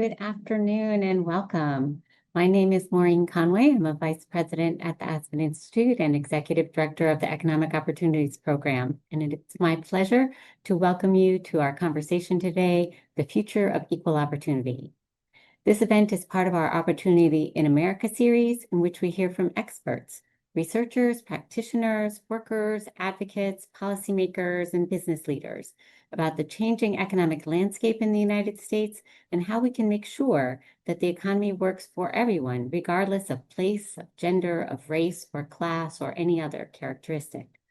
Good afternoon and welcome. My name is Maureen Conway. I'm a Vice President at the Aspen Institute and Executive Director of the Economic Opportunities Program. And it's my pleasure to welcome you to our conversation today, The Future of Equal Opportunity. This event is part of our Opportunity in America series, in which we hear from experts, researchers, practitioners, workers, advocates, policymakers, and business leaders about the changing economic landscape in the United States and how we can make sure that the economy works for everyone, regardless of place, of gender, of race, or class, or any other characteristic.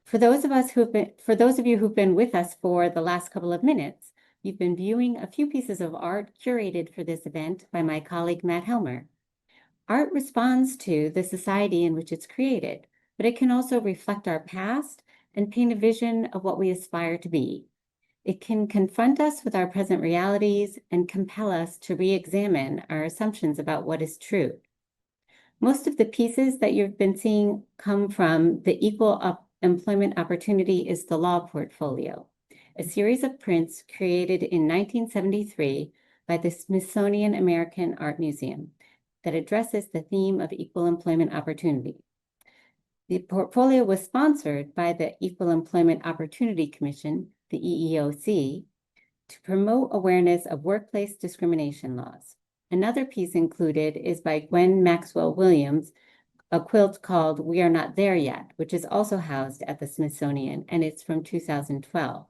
For those of you who've been with us for the last couple of minutes, you've been viewing a few pieces of art curated for this event by my colleague, Matt Helmer. Art responds to the society in which it's created, but it can also reflect our past and paint a vision of what we aspire to be. It can confront us with our present realities and compel us to re-examine our assumptions about what is true. Most of the pieces that you've been seeing come from the Equal Employment Opportunity is the Law portfolio, a series of prints created in 1973 by the Smithsonian American Art Museum that addresses the theme of equal employment opportunity. The portfolio was sponsored by the Equal Employment Opportunity Commission, the EEOC, to promote awareness of workplace discrimination laws. Another piece included is by Gwen Maxwell Williams, a quilt called We Are Not There Yet, which is also housed at the Smithsonian, and it's from 2012.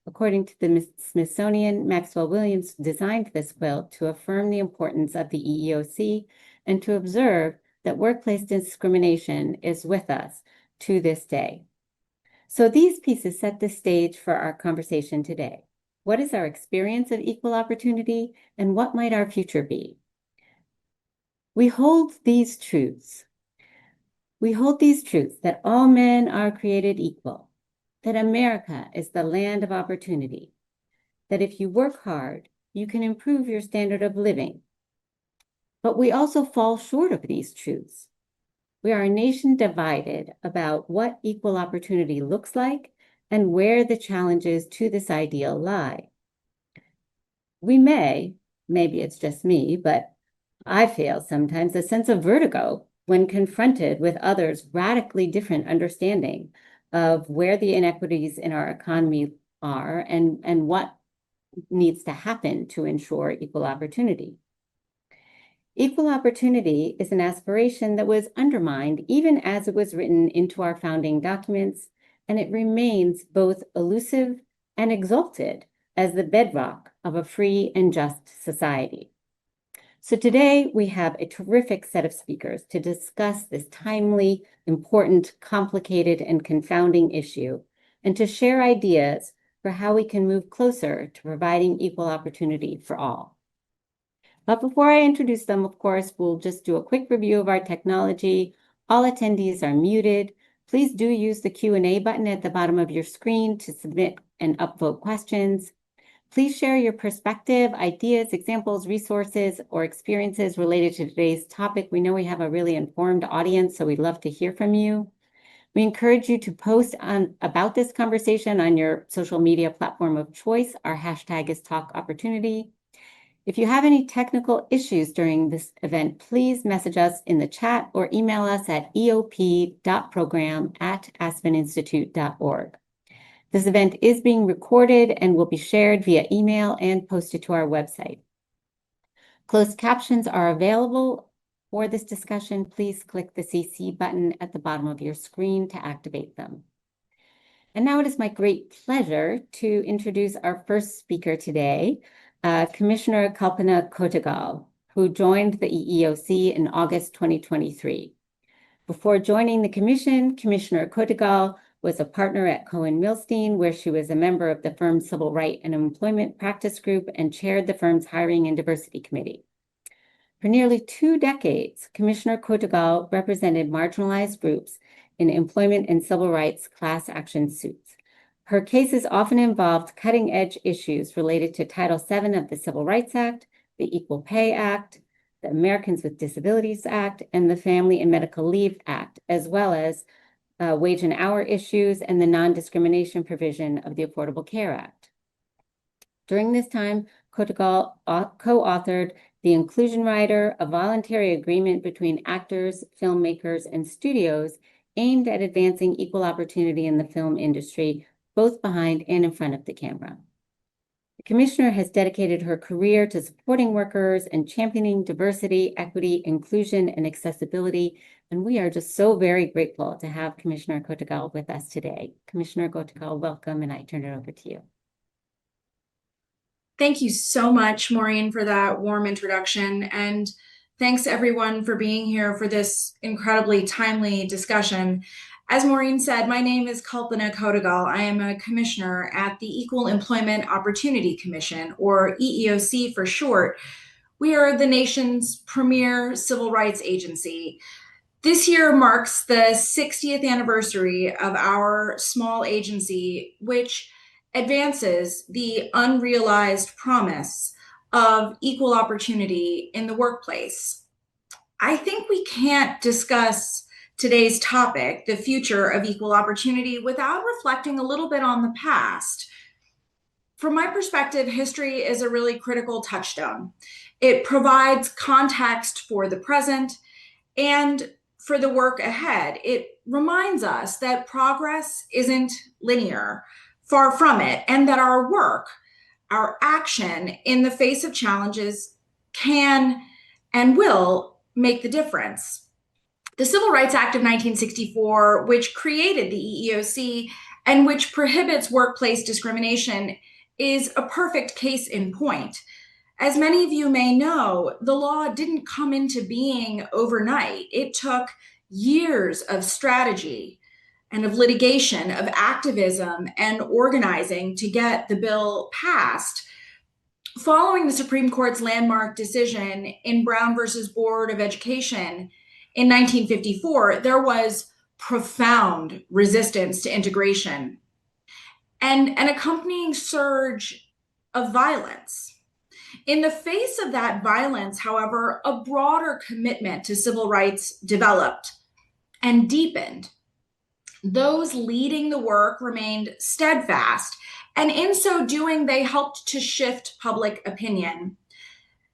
According to the Smithsonian, Maxwell Williams designed this quilt to affirm the importance of the EEOC and to observe that workplace discrimination is with us to this day. So these pieces set the stage for our conversation today. What is our experience of equal opportunity, and what might our future be? We hold these truths that all men are created equal, that America is the land of opportunity, that if you work hard, you can improve your standard of living. But we also fall short of these truths. We are a nation divided about what equal opportunity looks like and where the challenges to this ideal lie. We maybe it's just me, but I feel sometimes a sense of vertigo when confronted with others' radically different understanding of where the inequities in our economy are and what needs to happen to ensure equal opportunity. Equal opportunity is an aspiration that was undermined even as it was written into our founding documents, and it remains both elusive and exalted as the bedrock of a free and just society. So today we have a terrific set of speakers to discuss this timely, important, complicated, and confounding issue, and to share ideas for how we can move closer to providing equal opportunity for all. But before I introduce them, of course, we'll just do a quick review of our technology. All attendees are muted. Please do use the Q&A button at the bottom of your screen to submit and upvote questions. Please share your perspective, ideas, examples, resources, or experiences related to today's topic. We know we have a really informed audience, so we'd love to hear from you. We encourage you to post about this conversation on your social media platform of choice. Our hashtag is TalkOpportunity. If you have any technical issues during this event, please message us in the chat or email us at eop.program@aspeninstitute.org. This event is being recorded and will be shared via email and posted to our website. Closed captions are available for this discussion. Please click the CC button at the bottom of your screen to activate them. And now it is my great pleasure to introduce our first speaker today, Commissioner Kalpana Kotegal, who joined the EEOC in August 2023. Before joining the commission, Commissioner Kotegal was a partner at Cohen Milstein, where she was a member of the firm's Civil Rights and Employment Practice Group and chaired the firm's Hiring and Diversity Committee. For nearly 2 decades, Commissioner Kotegal represented marginalized groups in employment and civil rights class action suits. Her cases often involved cutting-edge issues related to Title VII of the Civil Rights Act, the Equal Pay Act, the Americans with Disabilities Act, and the Family and Medical Leave Act, as well as wage and hour issues and the non-discrimination provision of the Affordable Care Act. During this time, Kotegal co-authored The Inclusion Rider, a voluntary agreement between actors, filmmakers, and studios aimed at advancing equal opportunity in the film industry, both behind and in front of the camera. The Commissioner has dedicated her career to supporting workers and championing diversity, equity, inclusion, and accessibility. And we are just so very grateful to have Commissioner Kotegal with us today. Commissioner Kotegal, welcome, and I turn it over to you. Thank you so much, Maureen, for that warm introduction. And thanks everyone for being here for this incredibly timely discussion. As Maureen said, my name is Kalpana Kotegal. I am a commissioner at the Equal Employment Opportunity Commission, or EEOC for short. We are the nation's premier civil rights agency. This year marks the 60th anniversary of our small agency, which advances the unrealized promise of equal opportunity in the workplace. I think we can't discuss today's topic, the future of equal opportunity, without reflecting a little bit on the past. From my perspective, history is a really critical touchstone. It provides context for the present and for the work ahead. It reminds us that progress isn't linear, far from it, and that our work, our action in the face of challenges can and will make the difference. The Civil Rights Act of 1964, which created the EEOC and which prohibits workplace discrimination, is a perfect case in point. As many of you may know, the law didn't come into being overnight. It took years of strategy and of litigation, of activism and organizing to get the bill passed. Following the Supreme Court's landmark decision in Brown versus Board of Education in 1954, there was profound resistance to integration and an accompanying surge of violence. In the face of that violence, however, a broader commitment to civil rights developed and deepened. Those leading the work remained steadfast, and in so doing, they helped to shift public opinion.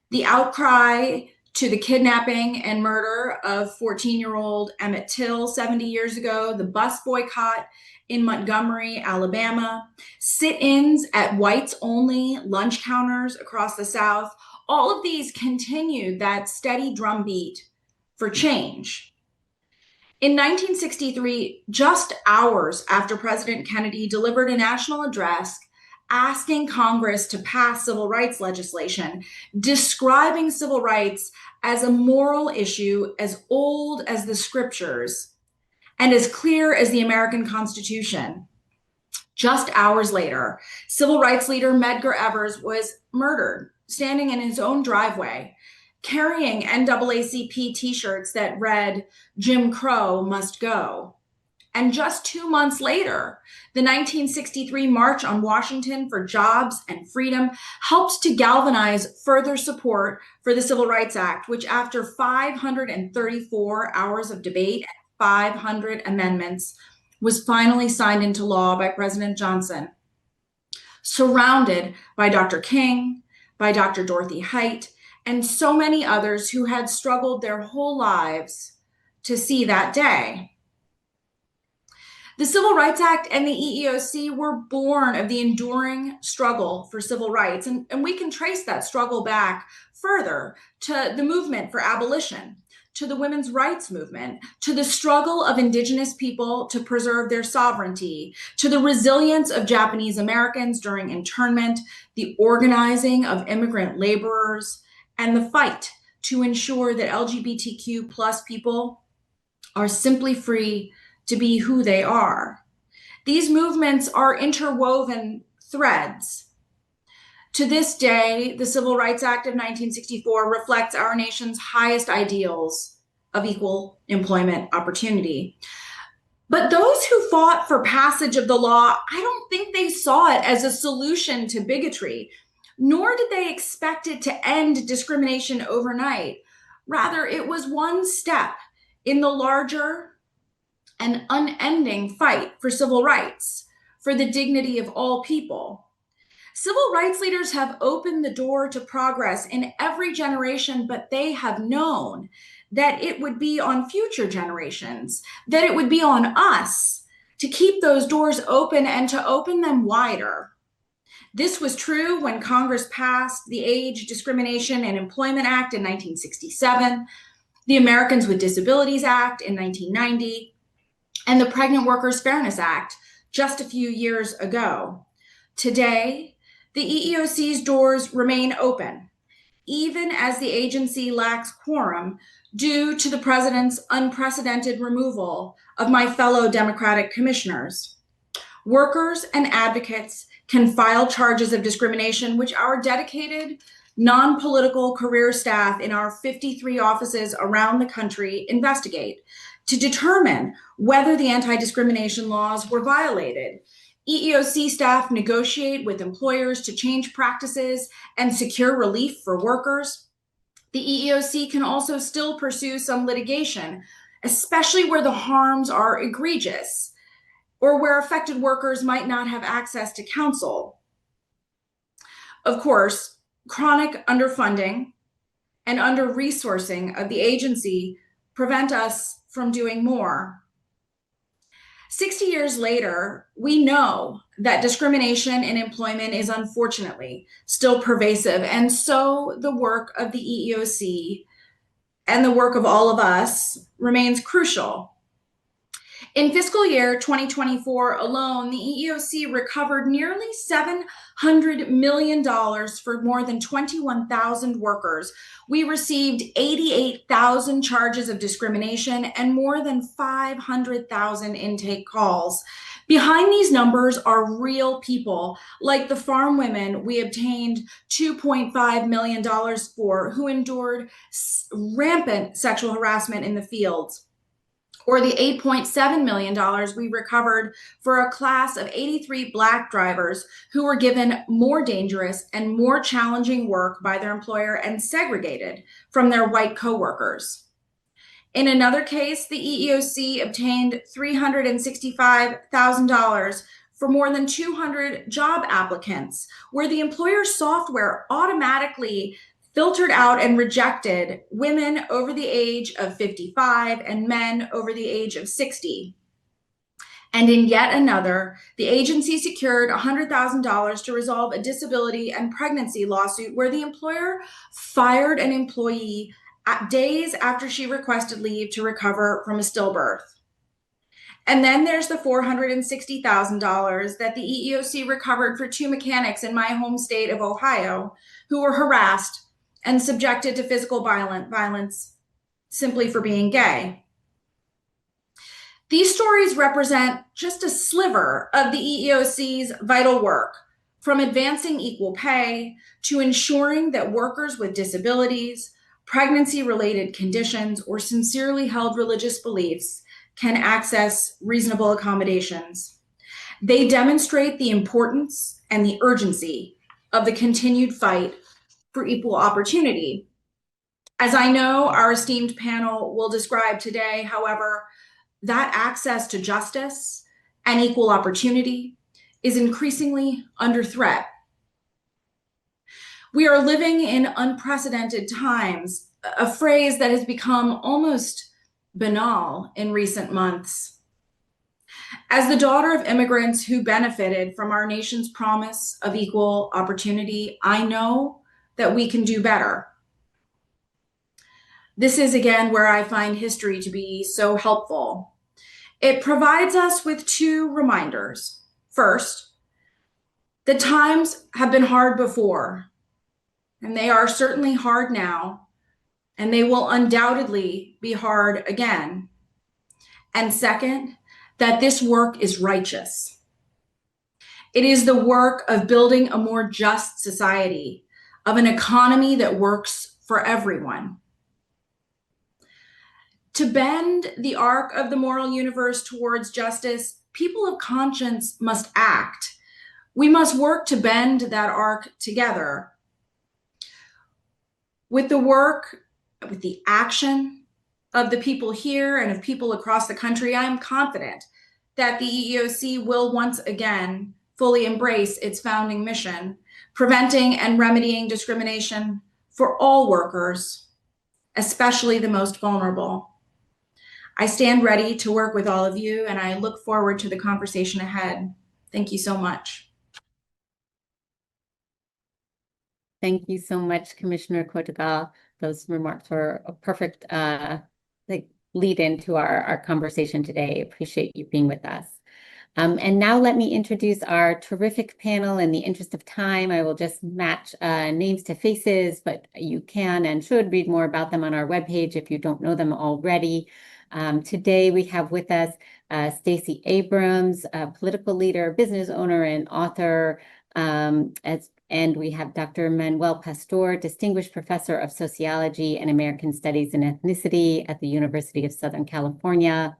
The outcry to the kidnapping and murder of 14-year-old Emmett Till 70 years ago, the bus boycott in Montgomery, Alabama, sit-ins at whites-only lunch counters across the South, all of these continued that steady drumbeat for change. In 1963, just hours after President Kennedy delivered a national address asking Congress to pass civil rights legislation, describing civil rights as a moral issue as old as the scriptures and as clear as the American Constitution. Just hours later, civil rights leader Medgar Evers was murdered, standing in his own driveway, carrying NAACP t-shirts that read, "Jim Crow must go." And just 2 months later, the 1963 March on Washington for Jobs and Freedom helped to galvanize further support for the Civil Rights Act, which after 534 hours of debate and 500 amendments was finally signed into law by President Johnson, surrounded by Dr. King, by Dr. Dorothy Height, and so many others who had struggled their whole lives to see that day. The Civil Rights Act and the EEOC were born of the enduring struggle for civil rights, and we can trace that struggle back further to the movement for abolition, to the women's rights movement, to the struggle of Indigenous people to preserve their sovereignty, to the resilience of Japanese Americans during internment, the organizing of immigrant laborers, and the fight to ensure that LGBTQ plus people are simply free to be who they are. These movements are interwoven threads. To this day, the Civil Rights Act of 1964 reflects our nation's highest ideals of equal employment opportunity. But those who fought for passage of the law, I don't think they saw it as a solution to bigotry, nor did they expect it to end discrimination overnight. Rather, it was one step in the larger and unending fight for civil rights, for the dignity of all people. Civil rights leaders have opened the door to progress in every generation, but they have known that it would be on future generations, that it would be on us to keep those doors open and to open them wider. This was true when Congress passed the Age, Discrimination, and Employment Act in 1967, the Americans with Disabilities Act in 1990, and the Pregnant Workers Fairness Act just a few years ago. Today, the EEOC's doors remain open, even as the agency lacks quorum due to the president's unprecedented removal of my fellow Democratic commissioners. Workers and advocates can file charges of discrimination, which our dedicated, non-political career staff in our 53 offices around the country investigate to determine whether the anti-discrimination laws were violated. EEOC staff negotiate with employers to change practices and secure relief for workers. The EEOC can also still pursue some litigation, especially where the harms are egregious or where affected workers might not have access to counsel. Of course, chronic underfunding and under-resourcing of the agency prevent us from doing more. 60 years later, we know that discrimination in employment is unfortunately still pervasive, and so the work of the EEOC and the work of all of us remains crucial. In fiscal year 2024 alone, the EEOC recovered nearly $700 million for more than 21,000 workers. We received 88,000 charges of discrimination and more than 500,000 intake calls. Behind these numbers are real people, like the farm women we obtained $2.5 million for, who endured rampant sexual harassment in the fields, or the $8.7 million we recovered for a class of 83 Black drivers who were given more dangerous and more challenging work by their employer and segregated from their white coworkers. In another case, the EEOC obtained $365,000 for more than 200 job applicants, where the employer's software automatically filtered out and rejected women over the age of 55 and men over the age of 60. And in yet another, the agency secured $100,000 to resolve a disability and pregnancy lawsuit where the employer fired an employee days after she requested leave to recover from a stillbirth. And then there's the $460,000 that the EEOC recovered for two mechanics in my home state of Ohio who were harassed and subjected to physical violence simply for being gay. These stories represent just a sliver of the EEOC's vital work, from advancing equal pay to ensuring that workers with disabilities, pregnancy-related conditions, or sincerely held religious beliefs can access reasonable accommodations. They demonstrate the importance and the urgency of the continued fight for equal opportunity. As I know our esteemed panel will describe today, however, that access to justice and equal opportunity is increasingly under threat. We are living in unprecedented times, a phrase that has become almost banal in recent months. As the daughter of immigrants who benefited from our nation's promise of equal opportunity, I know that we can do better. This is again where I find history to be so helpful. It provides us with two reminders. First, the times have been hard before, and they are certainly hard now, and they will undoubtedly be hard again. And second, that this work is righteous. It is the work of building a more just society, of an economy that works for everyone. To bend the arc of the moral universe towards justice, people of conscience must act. We must work to bend that arc together. With the work, with the action of the people here and of people across the country, I am confident that the EEOC will once again fully embrace its founding mission preventing and remedying discrimination for all workers, especially the most vulnerable. I stand ready to work with all of you, and I look forward to the conversation ahead. Thank you so much. Thank you so much, Commissioner Kotagal. Those remarks were a perfect lead into our conversation today. Appreciate you being with us. And now let me introduce our terrific panel. In the interest of time, I will just match names to faces, but you can and should read more about them on our webpage if you don't know them already. Today we have with us Stacey Abrams, a political leader, business owner, and author, and we have Dr. Manuel Pastor, Distinguished Professor of Sociology and American Studies and Ethnicity at the University of Southern California.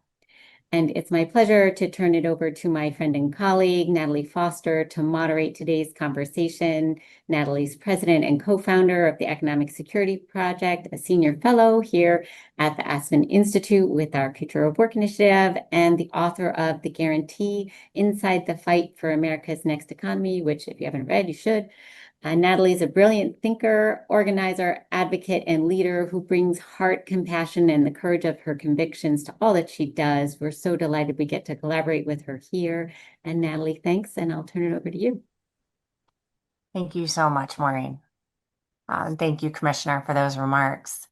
And it's my pleasure to turn it over to my friend and colleague, Natalie Foster, to moderate today's conversation. Natalie's president and co-founder of the Economic Security Project, a senior fellow here at the Aspen Institute with our Future of Work initiative, and the author of The Guarantee: Inside the Fight for America's Next Economy, which if you haven't read, you should. Natalie is a brilliant thinker, organizer, advocate, and leader who brings heart, compassion, and the courage of her convictions to all that she does. We're so delighted we get to collaborate with her here. And Natalie, thanks, and I'll turn it over to you. Thank you so much, Maureen. And thank you, Commissioner, for those remarks.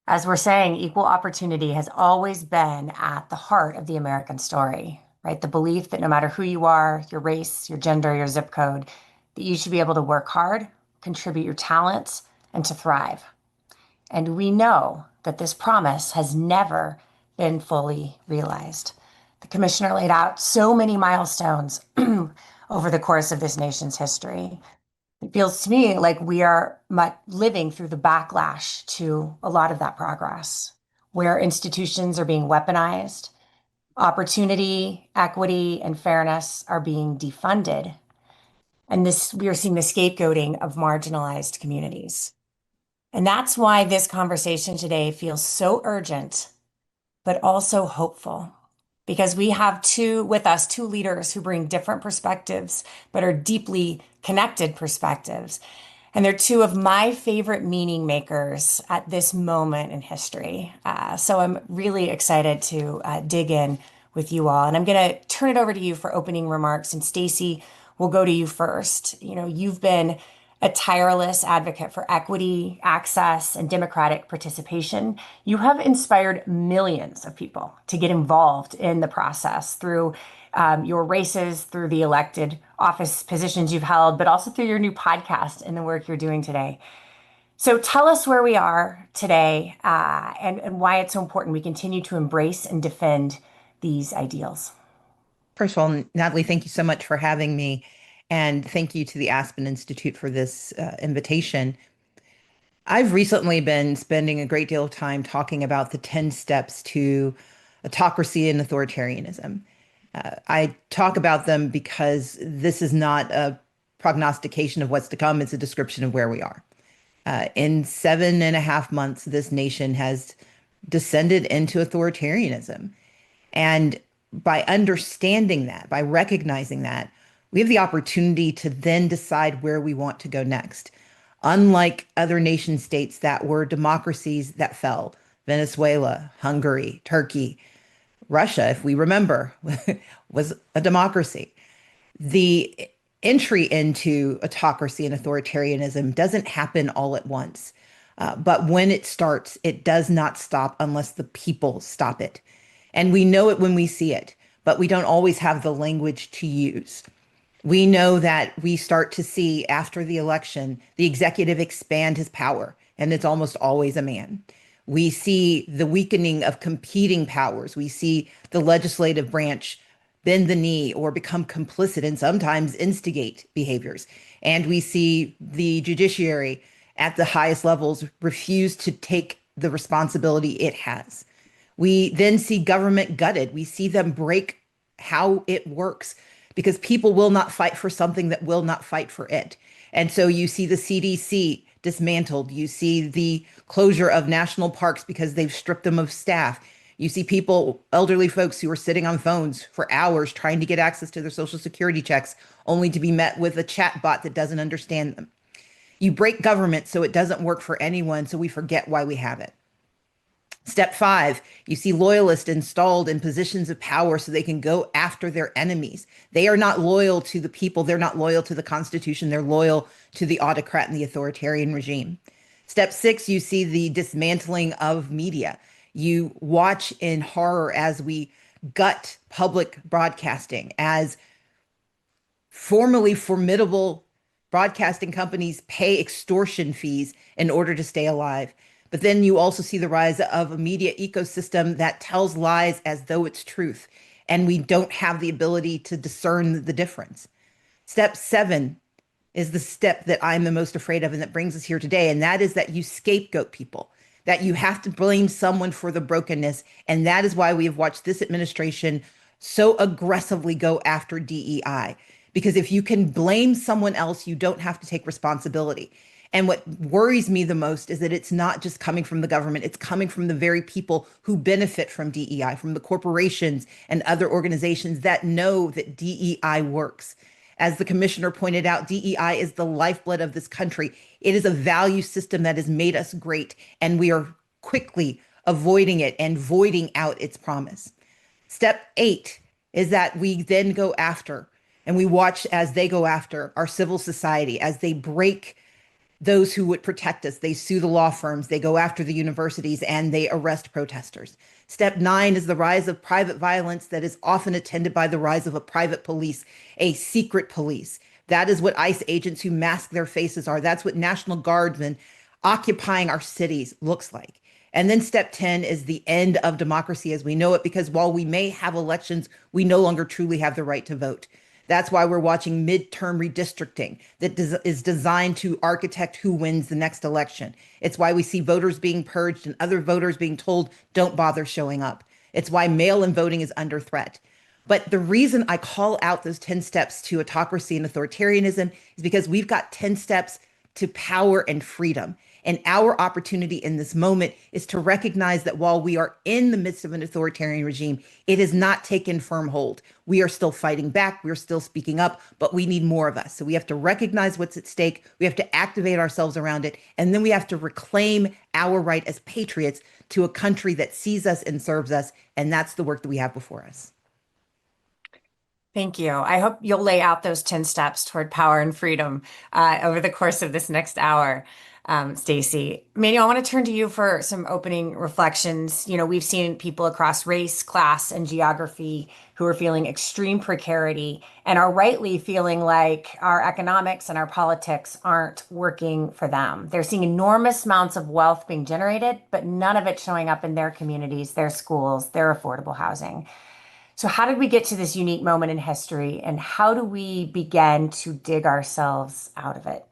As we're saying, equal opportunity has always been at the heart of the American story, right? The belief that no matter who you are, your race, your gender, your zip code, that you should be able to work hard, contribute your talents, and to thrive. And we know that this promise has never been fully realized. The Commissioner laid out so many milestones over the course of this nation's history. It feels to me like we are living through the backlash to a lot of that progress, where institutions are being weaponized, opportunity, equity, and fairness are being defunded. And we are seeing the scapegoating of marginalized communities. And that's why this conversation today feels so urgent, but also hopeful, because we have with us two leaders who bring different perspectives, but are deeply connected perspectives. And they're two of my favorite meaning makers at this moment in history. So I'm really excited to dig in with you all. And I'm going to turn it over to you for opening remarks. And Stacey, we'll go to you first. You know, you've been a tireless advocate for equity, access, and democratic participation. You have inspired millions of people to get involved in the process through your races, through the elected office positions you've held, but also through your new podcast and the work you're doing today. So tell us where we are today and why it's so important we continue to embrace and defend these ideals. First of all, Natalie, thank you so much for having me. And thank you to the Aspen Institute for this invitation. I've recently been spending a great deal of time talking about the 10 steps to autocracy and authoritarianism. I talk about them because this is not a prognostication of what's to come. It's a description of where we are. In 7.5 months, this nation has descended into authoritarianism. And by understanding that, by recognizing that, we have the opportunity to then decide where we want to go next. Unlike other nation states that were democracies that fell, Venezuela, Hungary, Turkey, Russia, if we remember, was a democracy. The entry into autocracy and authoritarianism doesn't happen all at once. But when it starts, it does not stop unless the people stop it. And we know it when we see it, but we don't always have the language to use. We know that we start to see after the election, the executive expand his power, and it's almost always a man. We see the weakening of competing powers. We see the legislative branch bend the knee or become complicit and sometimes instigate behaviors. And we see the judiciary at the highest levels refuse to take the responsibility it has. We then see government gutted. We see them break how it works because people will not fight for something that will not fight for it. And so you see the CDC dismantled. You see the closure of national parks because they've stripped them of staff. You see people, elderly folks who are sitting on phones for hours trying to get access to their social security checks, only to be met with a chat bot that doesn't understand them. You break government so it doesn't work for anyone, so we forget why we have it. Step 5, you see loyalists installed in positions of power so they can go after their enemies. They are not loyal to the people. They're not loyal to the Constitution. They're loyal to the autocrat and the authoritarian regime. Step 6, you see the dismantling of media. You watch in horror as we gut public broadcasting, as formerly formidable broadcasting companies pay extortion fees in order to stay alive. But then you also see the rise of a media ecosystem that tells lies as though it's truth. And we don't have the ability to discern the difference. Step 7 is the step that I'm the most afraid of and that brings us here today. And that is that you scapegoat people, that you have to blame someone for the brokenness. And that is why we have watched this administration so aggressively go after DEI. Because if you can blame someone else, you don't have to take responsibility. And what worries me the most is that it's not just coming from the government, it's coming from the very people who benefit from DEI, from the corporations and other organizations that know that DEI works. As the commissioner pointed out, DEI is the lifeblood of this country. It is a value system that has made us great, and we are quickly avoiding it and voiding out its promise. Step 8 is that we then go after and we watch as they go after our civil society, as they break those who would protect us. They sue the law firms, they go after the universities, and they arrest protesters. Step 9 is the rise of private violence that is often attended by the rise of a private police, a secret police. That is what ICE agents who mask their faces are. That's what National Guardsmen occupying our cities looks like. And then step 10 is the end of democracy as we know it, because while we may have elections, we no longer truly have the right to vote. That's why we're watching midterm redistricting that is designed to architect who wins the next election. It's why we see voters being purged and other voters being told, don't bother showing up. It's why mail-in voting is under threat. But the reason I call out those 10 steps to autocracy and authoritarianism is because we've got 10 steps to power and freedom. And our opportunity in this moment is to recognize that while we are in the midst of an authoritarian regime, it has not taken firm hold. We are still fighting back. We're still speaking up, but we need more of us. So we have to recognize what's at stake. We have to activate ourselves around it. And then we have to reclaim our right as patriots to a country that sees us and serves us. And that's the work that we have before us. Thank you. I hope you'll lay out those 10 steps toward power and freedom over the course of this next hour, Stacey. Manuel, I want to turn to you for some opening reflections. You know, we've seen people across race, class, and geography who are feeling extreme precarity and are rightly feeling like our economics and our politics aren't working for them. They're seeing enormous amounts of wealth being generated, but none of it showing up in their communities, their schools, their affordable housing. So how did we get to this unique moment in history, and how do we begin to dig ourselves out of it?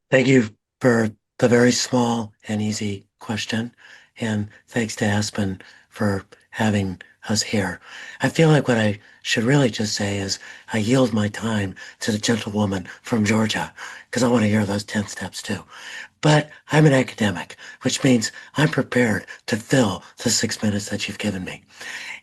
Thank you for the very small and easy question. And thanks to Aspen for having us here. I feel like what I should really just say is I yield my time to the gentlewoman from Georgia because I want to hear those 10 steps too. But I'm an academic, which means I'm prepared to fill the 6 minutes that you've given me.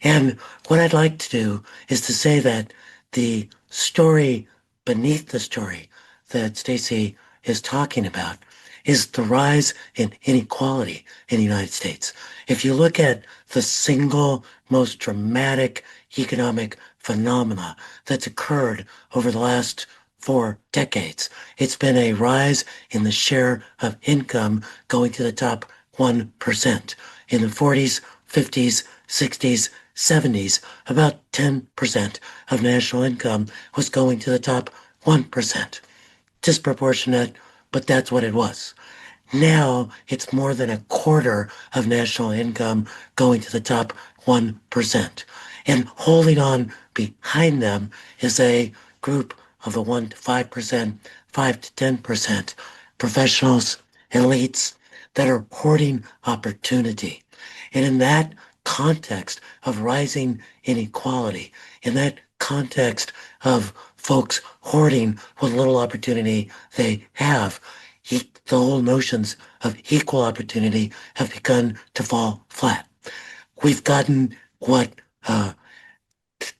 And what I'd like to do is to say that the story beneath the story that Stacey is talking about is the rise in inequality in the United States. If you look at the single most dramatic economic phenomena that's occurred over the last 4 decades, it's been a rise in the share of income going to the top 1%. In the 40s, 50s, 60s, 70s, about 10% of national income was going to the top 1%. Disproportionate, but that's what it was. Now it's more than a quarter of national income going to the top 1%. And holding on behind them is a group of the 1 to 5%, 5 to 10% professionals, elites that are hoarding opportunity. And in that context of rising inequality, in that context of folks hoarding what little opportunity they have, the whole notions of equal opportunity have begun to fall flat. we've gotten what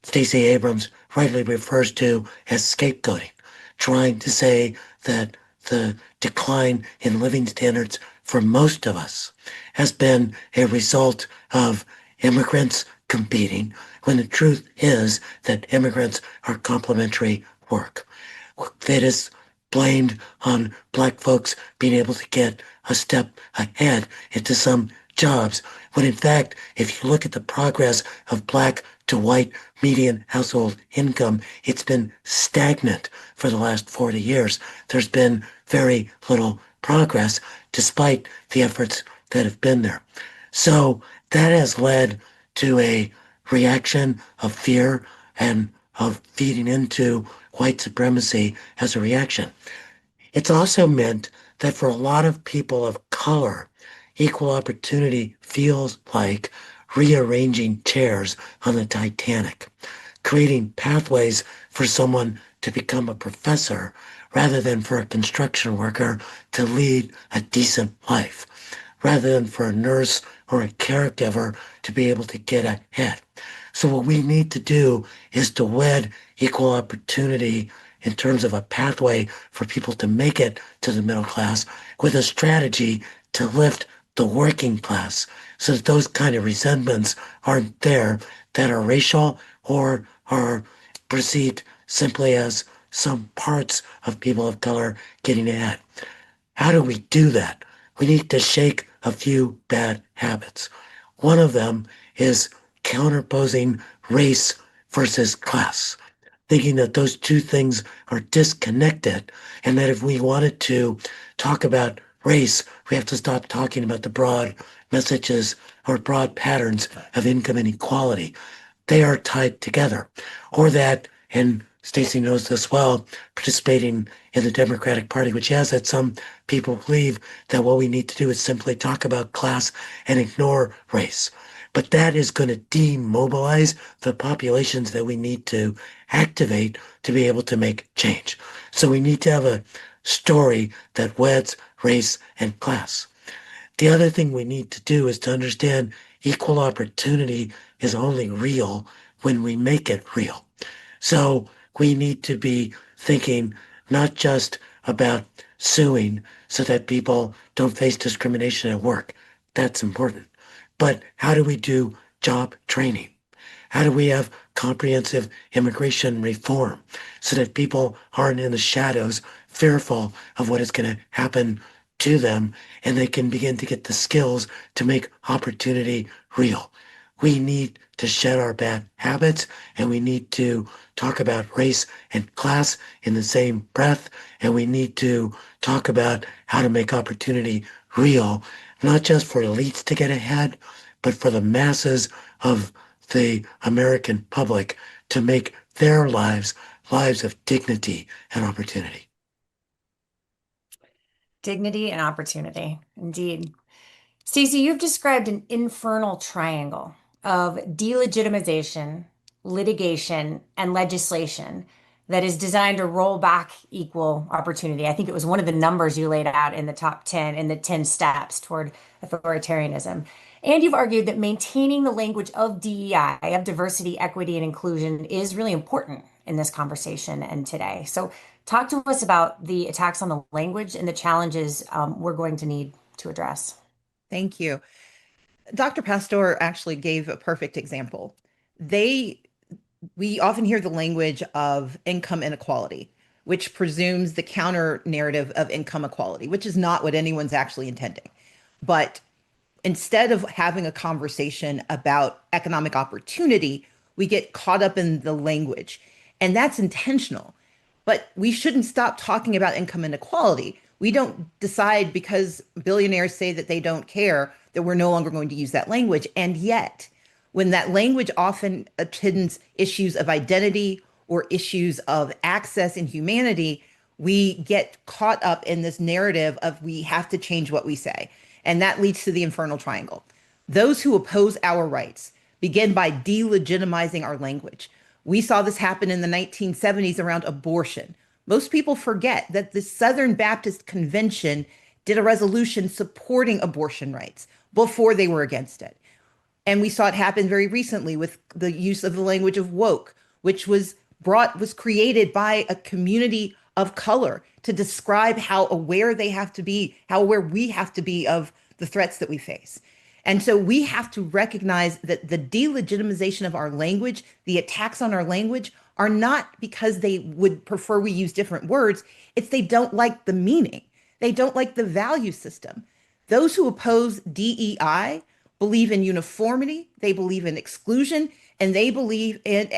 Stacey Abrams rightly refers to as scapegoating, trying to say that the decline in living standards for most of us has been a result of immigrants competing, when the truth is that immigrants are complementary work. That is blamed on Black folks being able to get a step ahead into some jobs, when in fact, if you look at the progress of Black to white median household income, it's been stagnant for the last 40 years. There's been very little progress despite the efforts that have been there. So that has led to a reaction of fear and of feeding into white supremacy as a reaction. It's also meant that for a lot of people of color, equal opportunity feels like rearranging chairs on the Titanic, creating pathways for someone to become a professor rather than for a construction worker to lead a decent life, rather than for a nurse or a caregiver to be able to get ahead. So what we need to do is to wed equal opportunity in terms of a pathway for people to make it to the middle class with a strategy to lift the working class so that those kind of resentments aren't there that are racial or are perceived simply as some parts of people of color getting ahead. How do we do that? We need to shake a few bad habits. One of them is counterposing race versus class, thinking that those two things are disconnected, and that if we wanted to talk about race, we have to stop talking about the broad messages or broad patterns of income inequality. They are tied together. Or that, and Stacey knows this well, participating in the Democratic Party, which has that some people believe that what we need to do is simply talk about class and ignore race. But that is going to demobilize the populations that we need to activate to be able to make change. So we need to have a story that weds race and class. The other thing we need to do is to understand equal opportunity is only real when we make it real. So we need to be thinking not just about suing so that people don't face discrimination at work. That's important. But how do we do job training? How do we have comprehensive immigration reform so that people aren't in the shadows, fearful of what is going to happen to them, and they can begin to get the skills to make opportunity real? We need to shed our bad habits, and we need to talk about race and class in the same breath, and we need to talk about how to make opportunity real, not just for elites to get ahead, but for the masses of the American public to make their lives lives of dignity and opportunity. Dignity and opportunity, indeed. Stacey, you've described an infernal triangle of delegitimization, litigation, and legislation that is designed to roll back equal opportunity. I think it was one of the numbers you laid out in the top 10 in the 10 steps toward authoritarianism. And you've argued that maintaining the language of DEI, of diversity, equity, and inclusion, is really important in this conversation and today. So, talk to us about the attacks on the language and the challenges we're going to need to address. Thank you. Dr. Pastor actually gave a perfect example. We often hear the language of income inequality, which presumes the counter narrative of income equality, which is not what anyone's actually intending. But instead of having a conversation about economic opportunity, we get caught up in the language. And that's intentional. But we shouldn't stop talking about income inequality. We don't decide because billionaires say that they don't care that we're no longer going to use that language. And yet, when that language often attends issues of identity or issues of access and humanity, we get caught up in this narrative of we have to change what we say. And that leads to the infernal triangle. Those who oppose our rights begin by delegitimizing our language. We saw this happen in the 1970s around abortion. Most people forget that the Southern Baptist Convention did a resolution supporting abortion rights before they were against it. And we saw it happen very recently with the use of the language of woke, which was created by a community of color to describe how aware they have to be, how aware we have to be of the threats that we face. And so we have to recognize that the delegitimization of our language, the attacks on our language, are not because they would prefer we use different words. It's they don't like the meaning. They don't like the value system. Those who oppose DEI believe in uniformity, they believe in exclusion, and they believe in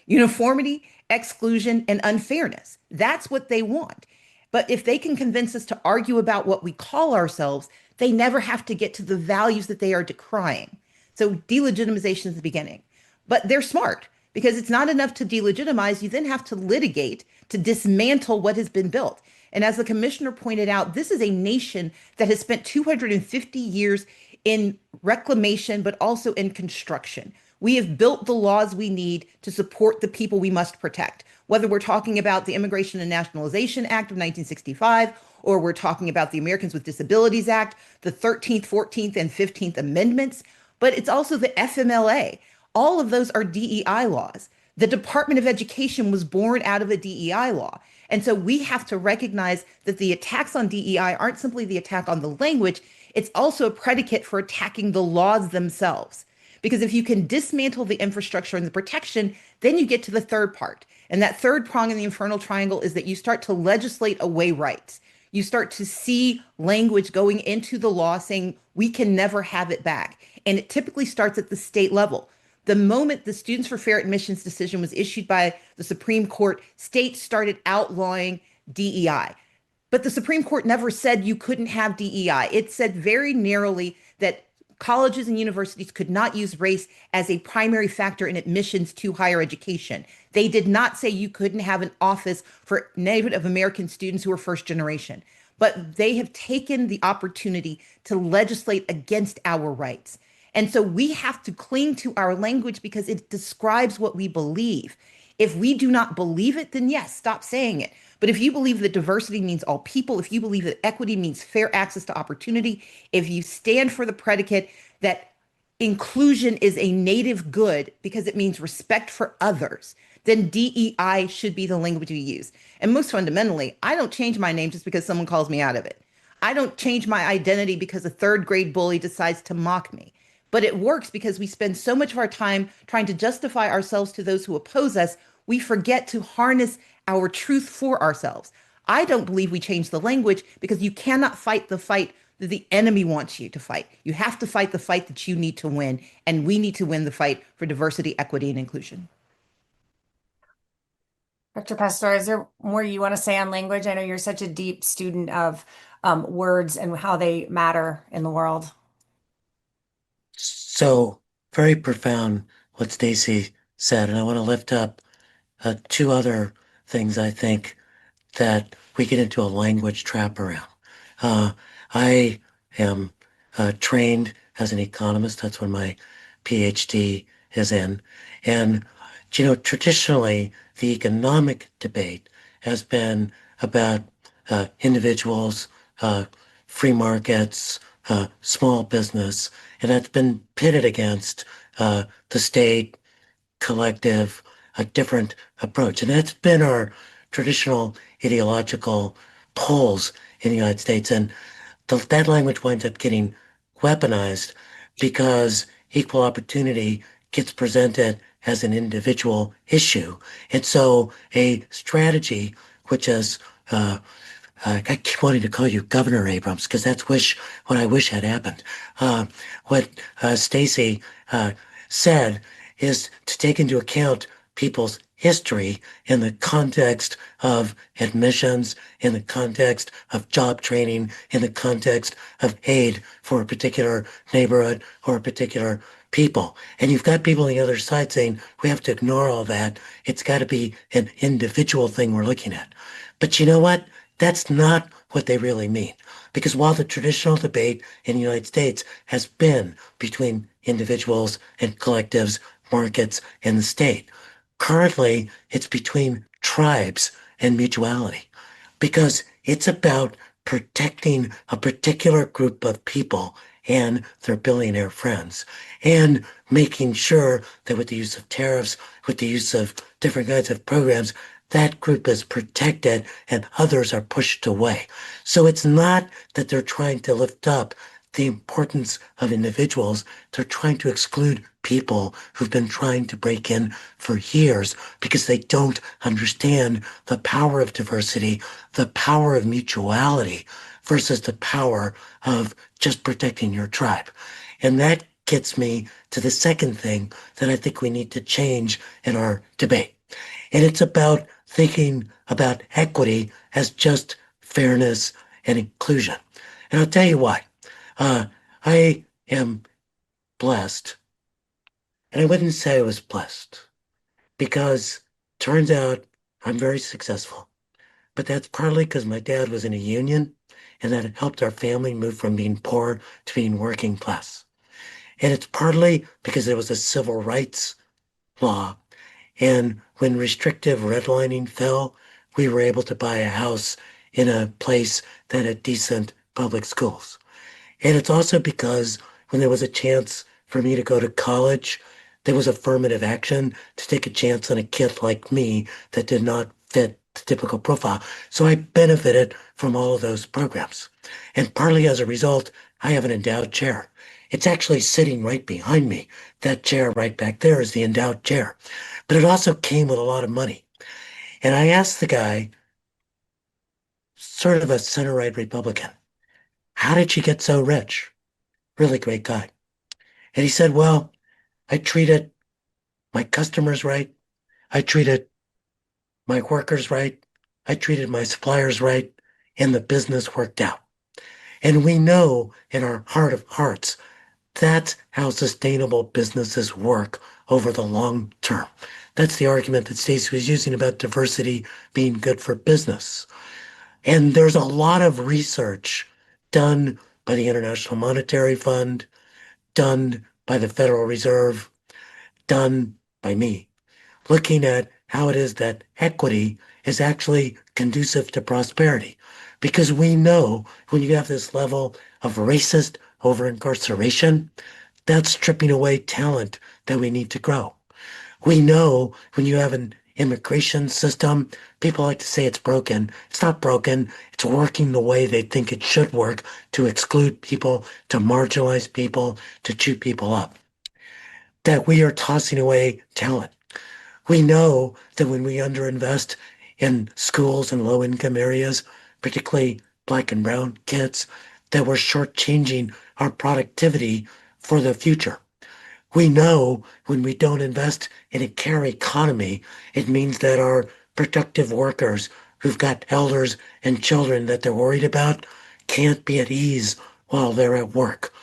uniformity, exclusion, and unfairness. That's what they want. But if they can convince us to argue about what we call ourselves, they never have to get to the values that they are decrying. So delegitimization is the beginning. But they're smart because it's not enough to delegitimize. You then have to litigate to dismantle what has been built. And as the commissioner pointed out, this is a nation that has spent 250 years in reclamation, but also in construction. We have built the laws we need to support the people we must protect, whether we're talking about the Immigration and Nationalization Act of 1965, or we're talking about the Americans with Disabilities Act, the 13th, 14th, and 15th Amendments, but it's also the FMLA. All of those are DEI laws. The Department of Education was born out of a DEI law. And so we have to recognize that the attacks on DEI aren't simply the attack on the language, it's also a predicate for attacking the laws themselves. Because if you can dismantle the infrastructure and the protection, then you get to the third part. And that third prong in the infernal triangle is that you start to legislate away rights. You start to see language going into the law saying we can never have it back. And it typically starts at the state level. The moment the Students for Fair Admissions decision was issued by the Supreme Court, states started outlawing DEI. But the Supreme Court never said you couldn't have DEI. It said very narrowly that colleges and universities could not use race as a primary factor in admissions to higher education. They did not say you couldn't have an office for Native American students who are first generation. But they have taken the opportunity to legislate against our rights. And so we have to cling to our language because it describes what we believe. If we do not believe it, then yes, stop saying it. But if you believe that diversity means all people, if you believe that equity means fair access to opportunity, if you stand for the predicate that inclusion is a native good because it means respect for others, then DEI should be the language we use. And most fundamentally, I don't change my name just because someone calls me out of it. I don't change my identity because a third grade bully decides to mock me. But it works because we spend so much of our time trying to justify ourselves to those who oppose us, we forget to harness our truth for ourselves. I don't believe we change the language because you cannot fight the fight that the enemy wants you to fight. You have to fight the fight that you need to win, and we need to win the fight for diversity, equity, and inclusion. Dr. Pastor, is there more you want to say on language? I know you're such a deep student of words and how they matter in the world. So very profound what Stacy said, and I want to lift up two other things I think that we get into a language trap around. I am trained as an economist. That's what my PhD is in. And, traditionally, the economic debate has been about individuals, free markets, small business, and that's been pitted against the state, collective, a different approach. And that's been our traditional ideological poles in the United States. And that language winds up getting weaponized because equal opportunity gets presented as an individual issue. And so a strategy, which is, I keep wanting to call you Governor Abrams because that's what I wish had happened. What Stacy said is to take into account people's history in the context of admissions, in the context of job training, in the context of aid for a particular neighborhood or a particular people. And you've got people on the other side saying, we have to ignore all that. It's got to be an individual thing we're looking at. But you know what? That's not what they really mean. Because while the traditional debate in the United States has been between individuals and collectives, markets, and the state, currently it's between tribes and mutuality. Because it's about protecting a particular group of people and their billionaire friends, and making sure that with the use of tariffs, with the use of different kinds of programs, that group is protected and others are pushed away. So it's not that they're trying to lift up the importance of individuals. They're trying to exclude people who've been trying to break in for years because they don't understand the power of diversity, the power of mutuality versus the power of just protecting your tribe. And that gets me to the second thing that I think we need to change in our debate. And it's about thinking about equity as just fairness and inclusion. And I'll tell you why. I am blessed, and I wouldn't say I was blessed because turns out I'm very successful. But that's partly because my dad was in a union and that it helped our family move from being poor to being working class. And it's partly because there was a civil rights law. And when restrictive redlining fell, we were able to buy a house in a place that had decent public schools. And it's also because when there was a chance for me to go to college, there was affirmative action to take a chance on a kid like me that did not fit the typical profile. So I benefited from all of those programs. And partly as a result, I have an endowed chair. It's actually sitting right behind me. That chair right back there is the endowed chair. But it also came with a lot of money. And I asked the guy, sort of a center-right Republican, how did you get so rich? Really great guy. And he said, well, I treated my customers right. I treated my workers right. I treated my suppliers right. And the business worked out. And we know in our heart of hearts, that's how sustainable businesses work over the long term. That's the argument that Stacey was using about diversity being good for business. And there's a lot of research done by the International Monetary Fund, done by the Federal Reserve, done by me, looking at how it is that equity is actually conducive to prosperity. Because we know when you have this level of racist over incarceration, that's stripping away talent that we need to grow. We know when you have an immigration system, people like to say it's broken. It's not broken. It's working the way they think it should work to exclude people, to marginalize people, to chew people up. That we are tossing away talent. We know that when we underinvest in schools in low income areas, particularly black and brown kids, that we're shortchanging our productivity for the future. We know when we don't invest in a care economy, it means that our productive workers who've got elders and children that they're worried about can't be at ease while they're at work.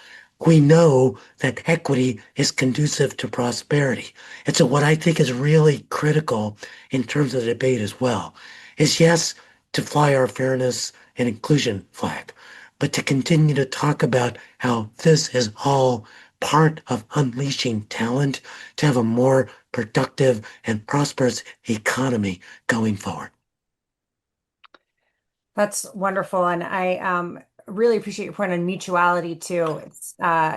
We know that equity is conducive to prosperity. And so what I think is really critical in terms of the debate as well is yes, to fly our fairness and inclusion flag, but to continue to talk about how this is all part of unleashing talent to have a more productive and prosperous economy going forward. That's wonderful. And I really appreciate your point on mutuality too. It's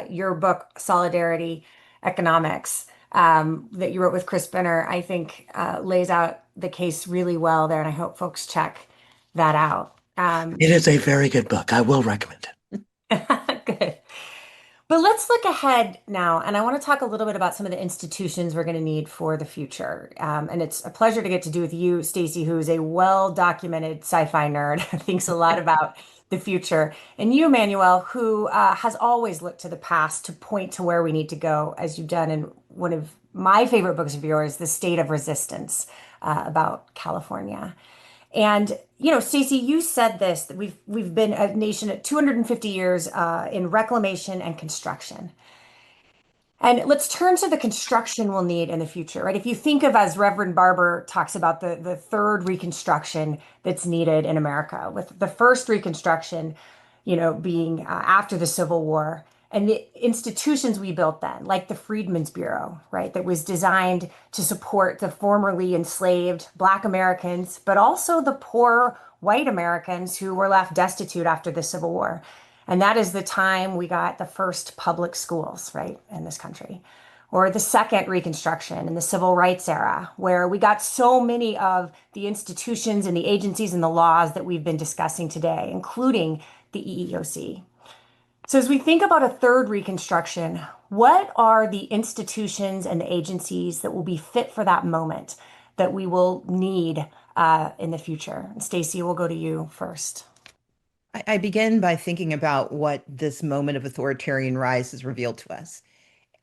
your book, Solidarity Economics, that you wrote with Chris Benner, I think lays out the case really well there. And I hope folks check that out. It is a very good book. I will recommend it. Good. But let's look ahead now, and I want to talk a little bit about some of the institutions we're going to need for the future. And it's a pleasure to get to do with you, Stacey, who is a well-documented sci-fi nerd, thinks a lot about the future, and you, Manuel, who has always looked to the past to point to where we need to go, as you've done in one of my favorite books of yours, The State of Resistance, about California. And Stacey, you said this that we've been a nation at 250 years in reclamation and construction. And let's turn to the construction we'll need in the future, right? If you think of, as Reverend Barber talks about, the third reconstruction that's needed in America, with the first reconstruction, being after the Civil War, and the institutions we built then, like the Freedmen's Bureau, right, that was designed to support the formerly enslaved Black Americans, but also the poor white Americans who were left destitute after the Civil War. And that is the time we got the first public schools, right, in this country. Or the second Reconstruction in the Civil Rights era, where we got so many of the institutions and the agencies and the laws that we've been discussing today, including the EEOC. So as we think about a third Reconstruction, what are the institutions and the agencies that will be fit for that moment that we will need in the future? Stacey, we'll go to you first. I begin by thinking about what this moment of authoritarian rise has revealed to us.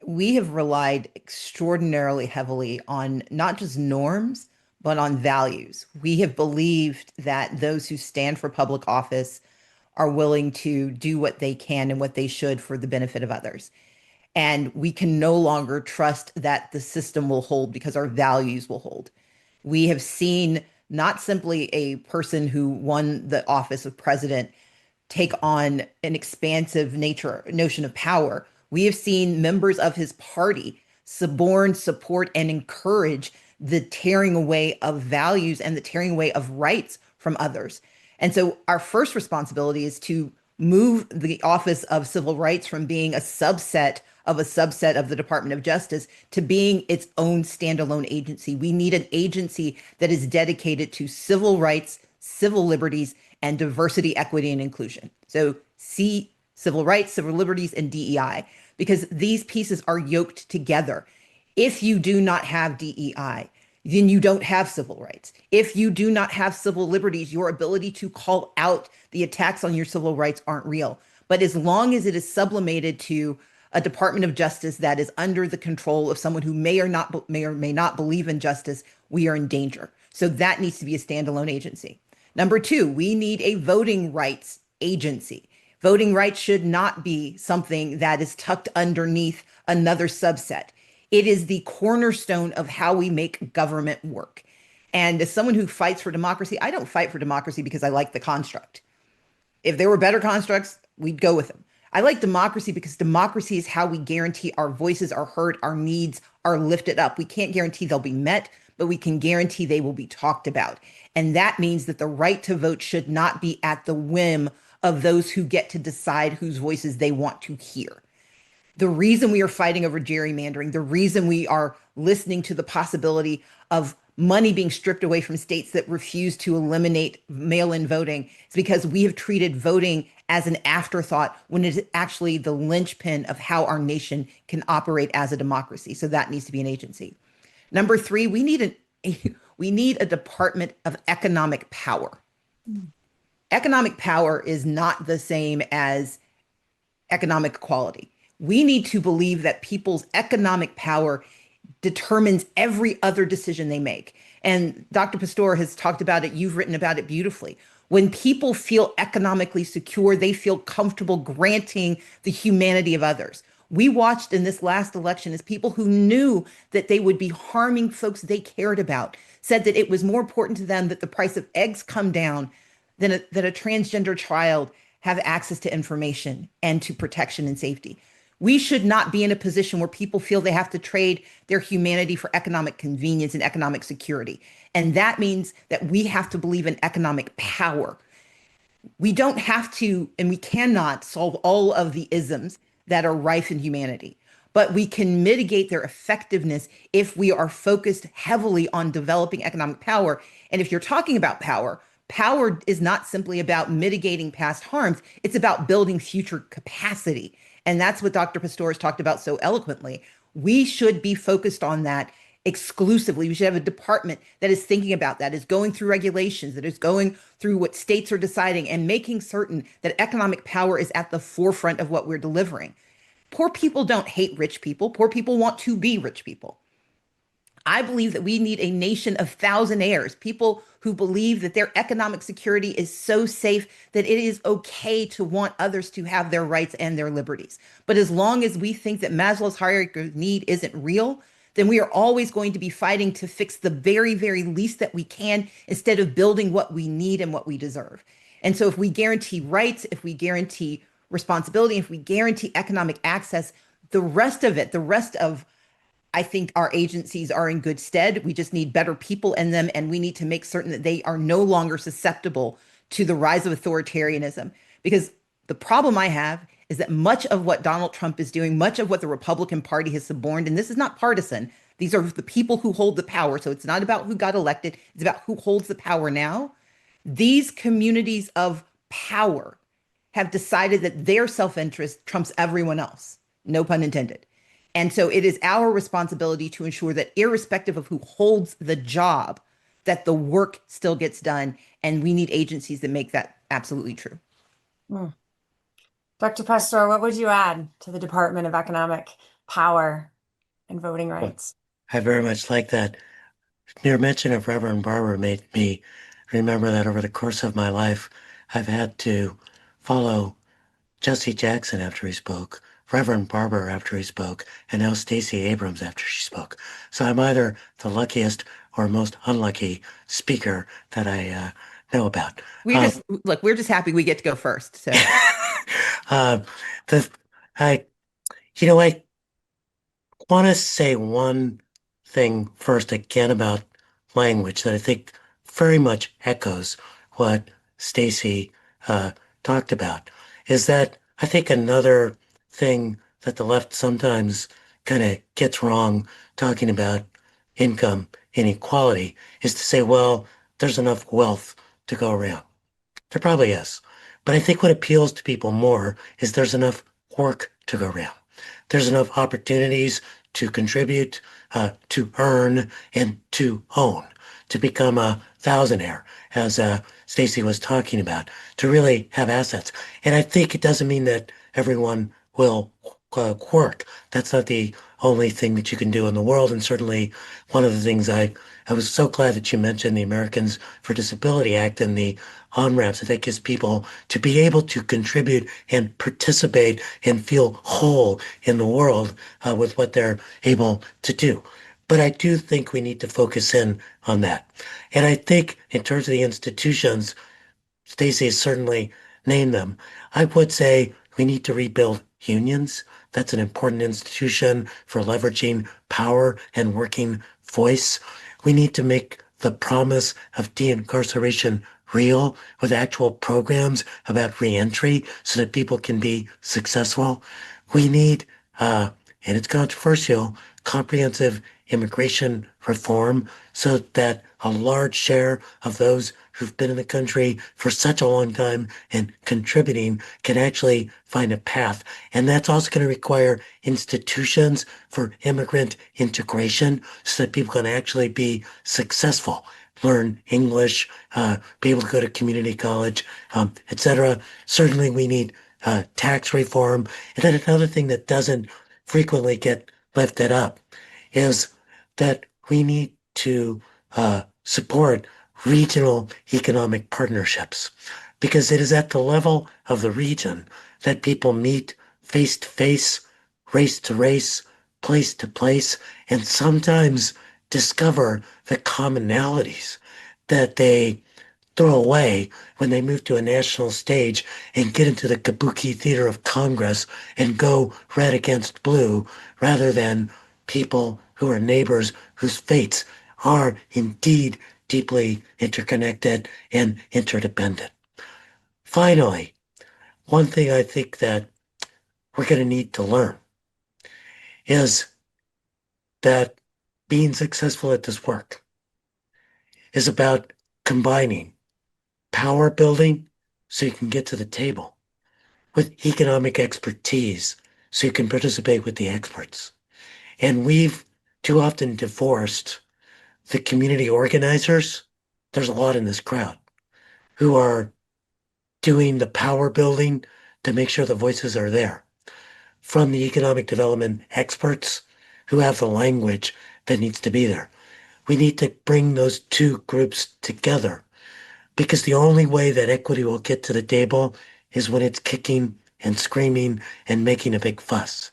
We have relied extraordinarily heavily on not just norms, but on values. We have believed that those who stand for public office are willing to do what they can and what they should for the benefit of others. And we can no longer trust that the system will hold because our values will hold. We have seen not simply a person who won the office of president take on an expansive notion of power. We have seen members of his party suborn, support, and encourage the tearing away of values and the tearing away of rights from others. And so our first responsibility is to move the Office of Civil Rights from being a subset of the Department of Justice to being its own standalone agency. We need an agency that is dedicated to civil rights, civil liberties, and diversity, equity, and inclusion. So C, civil rights, civil liberties, and DEI, because these pieces are yoked together. If you do not have DEI, then you don't have civil rights. If you do not have civil liberties, your ability to call out the attacks on your civil rights aren't real. But as long as it is sublimated to a Department of Justice that is under the control of someone who may or may not believe in justice, we are in danger. So that needs to be a standalone agency. Number two, we need a voting rights agency. Voting rights should not be something that is tucked underneath another subset. It is the cornerstone of how we make government work. And as someone who fights for democracy, I don't fight for democracy because I like the construct. If there were better constructs, we'd go with them. I like democracy because democracy is how we guarantee our voices are heard, our needs are lifted up. We can't guarantee they'll be met, but we can guarantee they will be talked about. And that means that the right to vote should not be at the whim of those who get to decide whose voices they want to hear. The reason we are fighting over gerrymandering, the reason we are listening to the possibility of money being stripped away from states that refuse to eliminate mail-in voting is because we have treated voting as an afterthought when it is actually the linchpin of how our nation can operate as a democracy. So that needs to be an agency. Number three, we need a Department of Economic Power. Economic power is not the same as economic equality. We need to believe that people's economic power determines every other decision they make. And Dr. Pastor has talked about it. You've written about it beautifully. When people feel economically secure, they feel comfortable granting the humanity of others. We watched in this last election as people who knew that they would be harming folks they cared about said that it was more important to them that the price of eggs come down than that a transgender child have access to information and to protection and safety. We should not be in a position where people feel they have to trade their humanity for economic convenience and economic security. And that means that we have to believe in economic power. We don't have to, and we cannot solve all of the isms that are rife in humanity, but we can mitigate their effectiveness if we are focused heavily on developing economic power. And if you're talking about power, power is not simply about mitigating past harms, it's about building future capacity. And that's what Dr. Pastor has talked about so eloquently. We should be focused on that exclusively. We should have a department that is thinking about that, is going through regulations, that is going through what states are deciding and making certain that economic power is at the forefront of what we're delivering. Poor people don't hate rich people. Poor people want to be rich people. I believe that we need a nation of thousandaires, people who believe that their economic security is so safe that it is okay to want others to have their rights and their liberties. But as long as we think that Maslow's hierarchy of need isn't real, then we are always going to be fighting to fix the very, very least that we can instead of building what we need and what we deserve. And so if we guarantee rights, if we guarantee responsibility, if we guarantee economic access, the rest of I think our agencies are in good stead. We just need better people in them, and we need to make certain that they are no longer susceptible to the rise of authoritarianism. Because The problem I have is that much of what Donald Trump is doing, much of what the Republican Party has suborned, and this is not partisan, these are the people who hold the power. So it's not about who got elected, it's about who holds the power now. These communities of power have decided that their self-interest trumps everyone else, no pun intended. And so it is our responsibility to ensure that irrespective of who holds the job, that the work still gets done. And we need agencies that make that absolutely true. Dr. Pastor, what would you add to the Department of Economic Power and Voting Rights? I very much like that. Your mention of Reverend Barber made me remember that over the course of my life, I've had to follow Jesse Jackson after he spoke, Reverend Barber after he spoke, and now Stacey Abrams after she spoke. So I'm either the luckiest or most unlucky speaker that I know about. We're just happy we get to go first. So uh, the I I want to say one thing first again about language that I think very much echoes what Stacy talked about, is that I think another thing that the left sometimes kind of gets wrong talking about income inequality is to say, well, there's enough wealth to go around. There probably is. But I think what appeals to people more is there's enough work to go around. There's enough opportunities to contribute, to earn, and to own, to become a thousandaire, as Stacy was talking about, to really have assets. And I think it doesn't mean that everyone will work. That's not the only thing that you can do in the world. And certainly one of the things I was so glad that you mentioned the Americans for Disability Act and the on-ramps that gives people to be able to contribute and participate and feel whole in the world with what they're able to do. But I do think we need to focus in on that. And I think in terms of the institutions, Stacey has certainly named them. I would say we need to rebuild unions. That's an important institution for leveraging power and working voice. We need to make the promise of de-incarceration real with actual programs about reentry so that people can be successful. We need, and it's controversial, comprehensive immigration reform so that a large share of those who've been in the country for such a long time and contributing can actually find a path. And that's also going to require institutions for immigrant integration so that people can actually be successful, learn English, be able to go to community college, etc. Certainly we need tax reform. And then another thing that doesn't frequently get lifted up is that we need to support regional economic partnerships, because it is at the level of the region that people meet face to face, race to race, place to place, and sometimes discover the commonalities that they throw away when they move to a national stage and get into the kabuki theater of Congress and go red against blue rather than people who are neighbors whose fates are indeed deeply interconnected and interdependent. Finally, one thing I think that we're going to need to learn is that being successful at this work is about combining power building so you can get to the table with economic expertise so you can participate with the experts. And we've too often divorced the community organizers. There's a lot in this crowd who are doing the power building to make sure the voices are there from the economic development experts who have the language that needs to be there. We need to bring those two groups together, because the only way that equity will get to the table is when it's kicking and screaming and making a big fuss.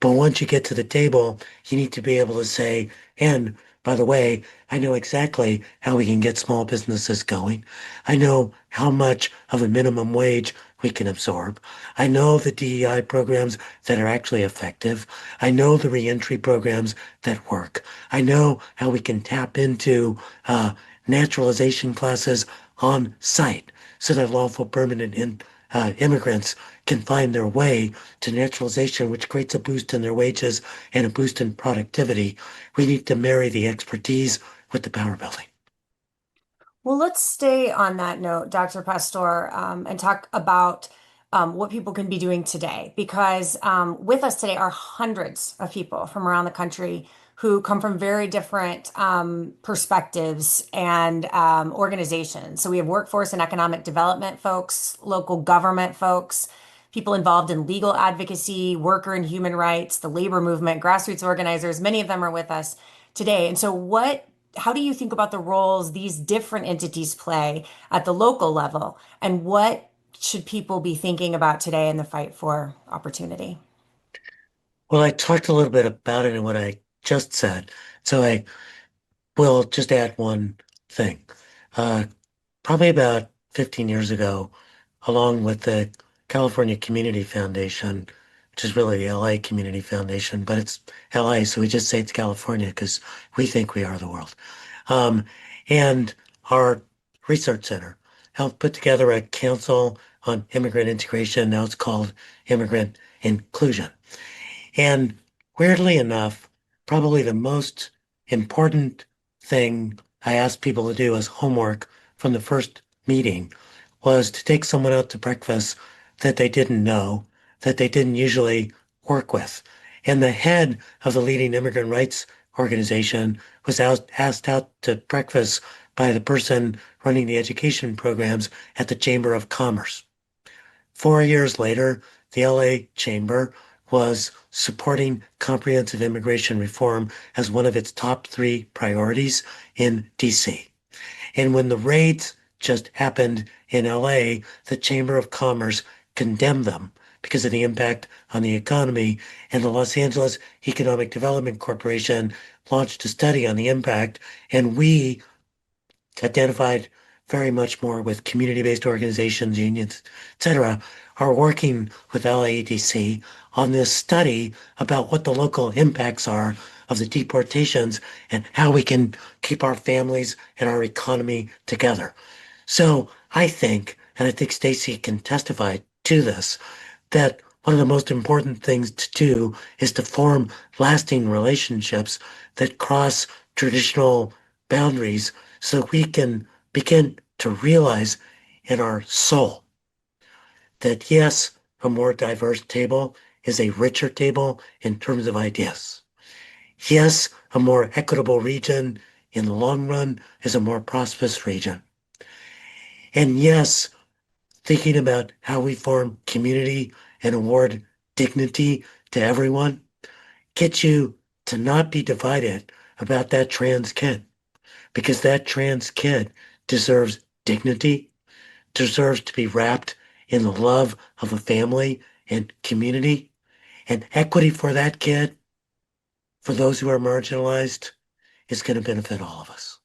But once you get to the table, you need to be able to say, and by the way, I know exactly how we can get small businesses going. I know how much of a minimum wage we can absorb. I know the DEI programs that are actually effective. I know the reentry programs that work. I know how we can tap into naturalization classes on site so that lawful permanent immigrants can find their way to naturalization, which creates a boost in their wages and a boost in productivity. We need to marry the expertise with the power building. Well, let's stay on that note, Dr. Pastor, and talk about what people can be doing today. Because with us today are hundreds of people from around the country who come from very different perspectives and organizations. So we have workforce and economic development folks, local government folks, people involved in legal advocacy, worker and human rights, the labor movement, grassroots organizers. Many of them are with us today. And so how do you think about the roles these different entities play at the local level? And what should people be thinking about today in the fight for opportunity? Well, I talked a little bit about it in what I just said, so I will just add one thing. Uh, Probably about 15 years ago, along with the California Community Foundation, which is really the LA Community Foundation, but it's LA, so we just say it's California because we think we are the world. Um, and our research center helped put together a council on immigrant integration. Now it's called Immigrant Inclusion. And weirdly enough, probably the most important thing I asked people to do as homework from the first meeting was to take someone out to breakfast that they didn't know, that they didn't usually work with. And the head of the leading immigrant rights organization was asked out to breakfast by the person running the education programs at the Chamber of Commerce. 4 years later, the LA Chamber was supporting comprehensive immigration reform as one of its top three priorities in DC. And when the raids just happened in LA, the Chamber of Commerce condemned them because of the impact on the economy. And the Los Angeles Economic Development Corporation launched a study on the impact. And we identified very much more with community-based organizations, unions, etc., are working with LAEDC on this study about what the local impacts are of the deportations and how we can keep our families and our economy together. So I think, and I think Stacy can testify to this, that one of the most important things to do is to form lasting relationships that cross traditional boundaries so we can begin to realize in our soul that yes, a more diverse table is a richer table in terms of ideas. Yes, a more equitable region in the long run is a more prosperous region. And yes, thinking about how we form community and award dignity to everyone gets you to not be divided about that trans kid, because that trans kid deserves dignity, deserves to be wrapped in the love of a family and community, and equity for that kid, for those who are marginalized, is going to benefit all of us.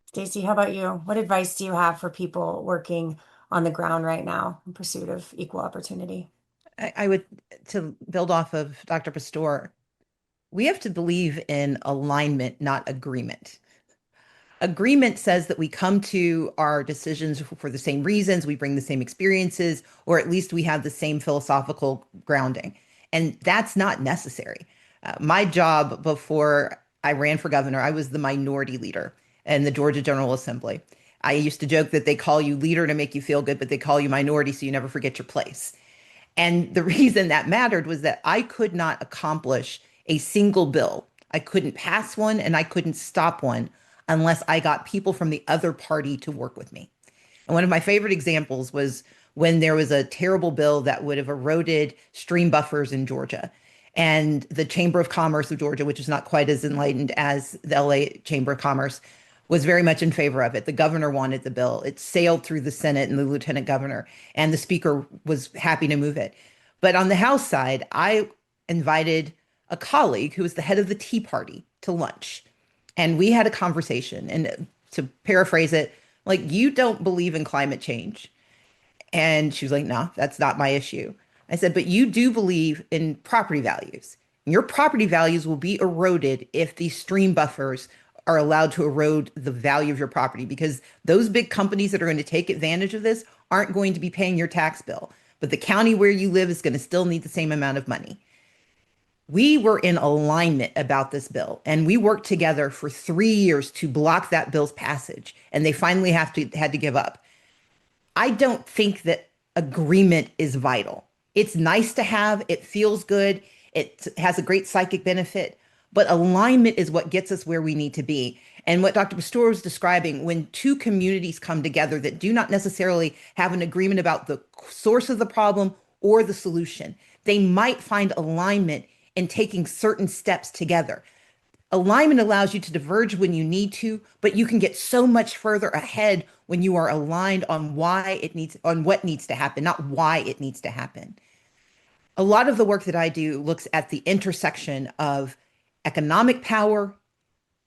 Stacey, how about you? What advice do you have for people working on the ground right now in pursuit of equal opportunity? I would, to build off of Dr. Pastor, we have to believe in alignment, not agreement. Agreement says that we come to our decisions for the same reasons, we bring the same experiences, or at least we have the same philosophical grounding. And that's not necessary. My job before I ran for governor, I was the minority leader in the Georgia General Assembly. I used to joke that they call you leader to make you feel good, but they call you minority so you never forget your place. And the reason that mattered was that I could not accomplish a single bill. I couldn't pass one and I couldn't stop one unless I got people from the other party to work with me. And one of my favorite examples was when there was a terrible bill that would have eroded stream buffers in Georgia. And the Chamber of Commerce of Georgia, which is not quite as enlightened as the LA Chamber of Commerce, was very much in favor of it. The governor wanted the bill. It sailed through the Senate and the lieutenant governor, and the speaker was happy to move it. But on the House side, I invited a colleague who was the head of the Tea Party to lunch. And we had a conversation. And to paraphrase it, like, you don't believe in climate change. And she was like, no, that's not my issue. I said, but you do believe in property values. And your property values will be eroded if these stream buffers are allowed to erode the value of your property, because those big companies that are going to take advantage of this aren't going to be paying your tax bill, but the county where you live is going to still need the same amount of money. We were in alignment about this bill, and we worked together for 3 years to block that bill's passage, and they finally had to give up. I don't think that agreement is vital. It's nice to have, it feels good, it has a great psychic benefit, but alignment is what gets us where we need to be. And what Dr. Pastor was describing, when two communities come together that do not necessarily have an agreement about the source of the problem or the solution, they might find alignment in taking certain steps together. Alignment allows you to diverge when you need to, but you can get so much further ahead when you are aligned on what needs to happen, not why it needs to happen. A lot of the work that I do looks at the intersection of economic power,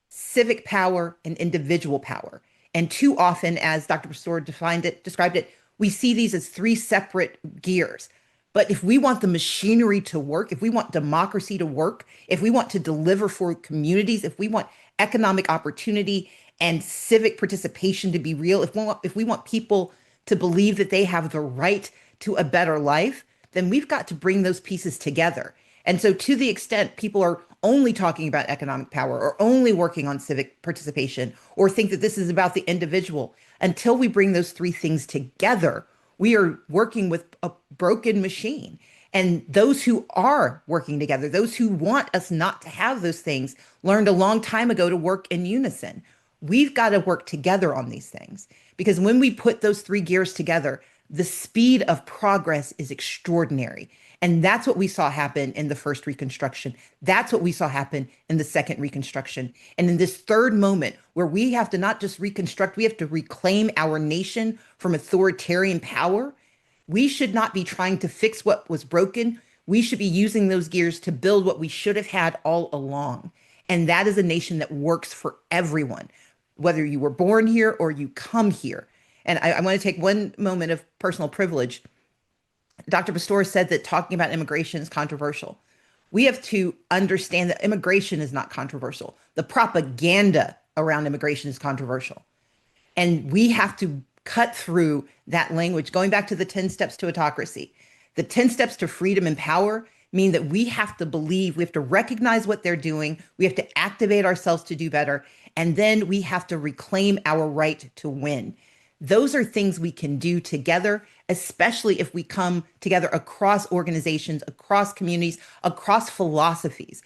civic power, and individual power. And too often, as Dr. Pastor described it, we see these as three separate gears. But if we want the machinery to work, if we want democracy to work, if we want to deliver for communities, if we want economic opportunity and civic participation to be real, if we want people to believe that they have the right to a better life, then we've got to bring those pieces together. And so, to the extent people are only talking about economic power or only working on civic participation or think that this is about the individual, until we bring those three things together, we are working with a broken machine. And those who are working together, those who want us not to have those things, learned a long time ago to work in unison. We've got to work together on these things, because when we put those three gears together, the speed of progress is extraordinary. And that's what we saw happen in the first Reconstruction. That's what we saw happen in the second Reconstruction. And in this third moment, where we have to not just reconstruct, we have to reclaim our nation from authoritarian power. We should not be trying to fix what was broken. We should be using those gears to build what we should have had all along. And that is a nation that works for everyone, whether you were born here or you come here. And I want to take one moment of personal privilege. Dr. Pastor said that talking about immigration is controversial. We have to understand that immigration is not controversial. The propaganda around immigration is controversial. And we have to cut through that language, going back to the 10 steps to autocracy. The 10 steps to freedom and power mean that we have to believe, we have to recognize what they're doing, we have to activate ourselves to do better, and then we have to reclaim our right to win. Those are things we can do together, especially if we come together across organizations, across communities, across philosophies.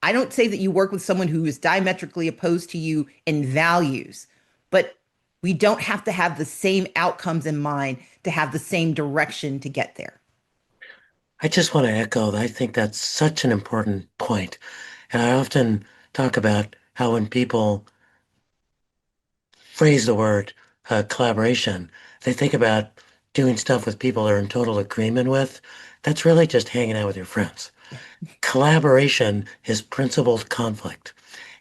I don't say that you work with someone who is diametrically opposed to you in values, but we don't have to have the same outcomes in mind to have the same direction to get there. I just want to echo that I think that's such an important point. And I often talk about how when people phrase the word collaboration, they think about doing stuff with people they're in total agreement with. That's really just hanging out with your friends. Collaboration is principled conflict.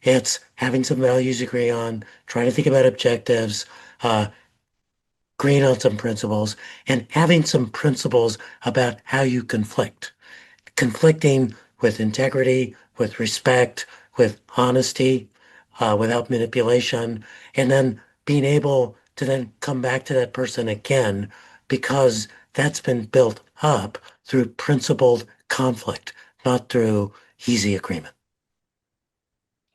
It's having some values you agree on, trying to think about objectives, agreeing on some principles, and having some principles about how you conflict. Conflicting with integrity, with respect, with honesty, without manipulation, and then being able to then come back to that person again because that's been built up through principled conflict, not through easy agreement.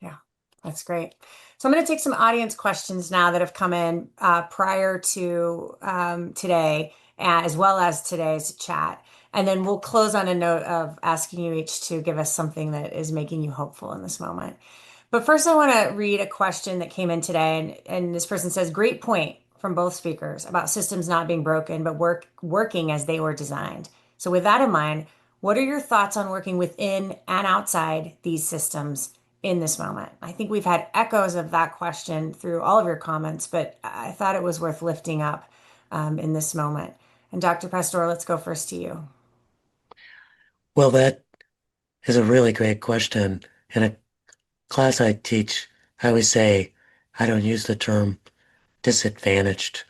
Yeah, that's great. So I'm going to take some audience questions now that have come in prior to today, as well as today's chat. And then we'll close on a note of asking you each to give us something that is making you hopeful in this moment. But first, I want to read a question that came in today. And this person says, great point from both speakers about systems not being broken, but working as they were designed. So with that in mind, what are your thoughts on working within and outside these systems in this moment? I think we've had echoes of that question through all of your comments, but I thought it was worth lifting up in this moment. And Dr. Pastor, let's go first to you. Well, that is a really great question. In a class I teach, I always say I don't use the term disadvantaged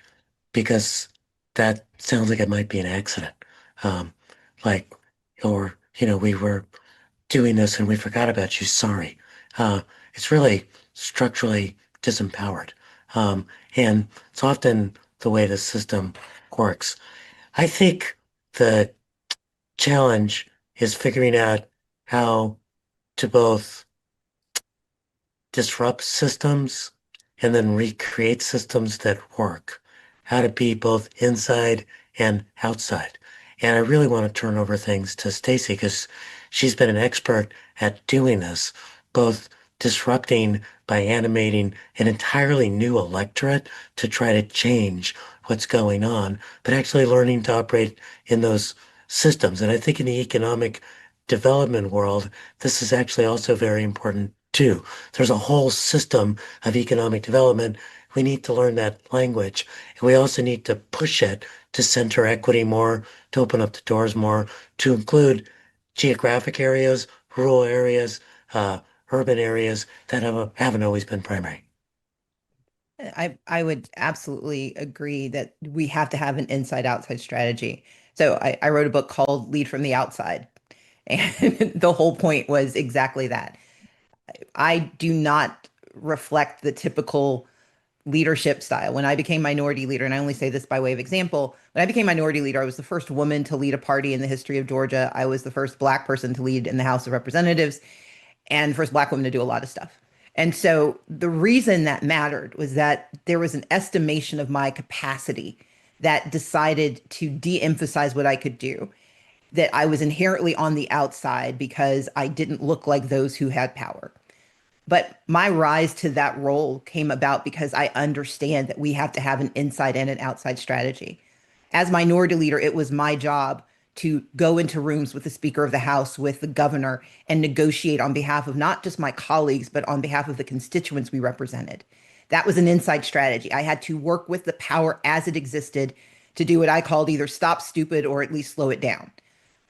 because that sounds like it might be an accident. Um, like, or, we were doing this and we forgot about you. Sorry. It's really structurally disempowered. And it's often the way the system works. I think the challenge is figuring out how to both disrupt systems and then recreate systems that work, how to be both inside and outside. And I really want to turn over things to Stacy because she's been an expert at doing this, both disrupting by animating an entirely new electorate to try to change what's going on, but actually learning to operate in those systems. And I think in the economic development world, this is actually also very important too. There's a whole system of economic development. We need to learn that language. And we also need to push it to center equity more, to open up the doors more, to include geographic areas, rural areas, urban areas that haven't always been primary. I would absolutely agree that we have to have an inside outside strategy. So I wrote a book called Lead from the Outside. And the whole point was exactly that. I do not reflect the typical leadership style. When I became minority leader, and I only say this by way of example, when I became minority leader, I was the first woman to lead a party in the history of Georgia. I was the first Black person to lead in the House of Representatives and first Black woman to do a lot of stuff. And so the reason that mattered was that there was an estimation of my capacity that decided to de-emphasize what I could do, that I was inherently on the outside because I didn't look like those who had power. But my rise to that role came about because I understand that we have to have an inside and an outside strategy. As minority leader, it was my job to go into rooms with the Speaker of the House, with the governor, and negotiate on behalf of not just my colleagues, but on behalf of the constituents we represented. That was an inside strategy. I had to work with the power as it existed to do what I called either stop stupid or at least slow it down.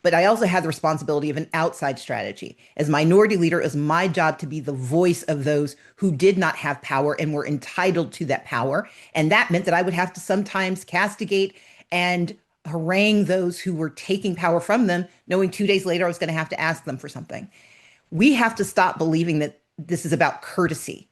But I also had the responsibility of an outside strategy. As minority leader, it was my job to be the voice of those who did not have power and were entitled to that power. And that meant that I would have to sometimes castigate and harangue those who were taking power from them, knowing 2 days later I was going to have to ask them for something. We have to stop believing that this is about courtesy.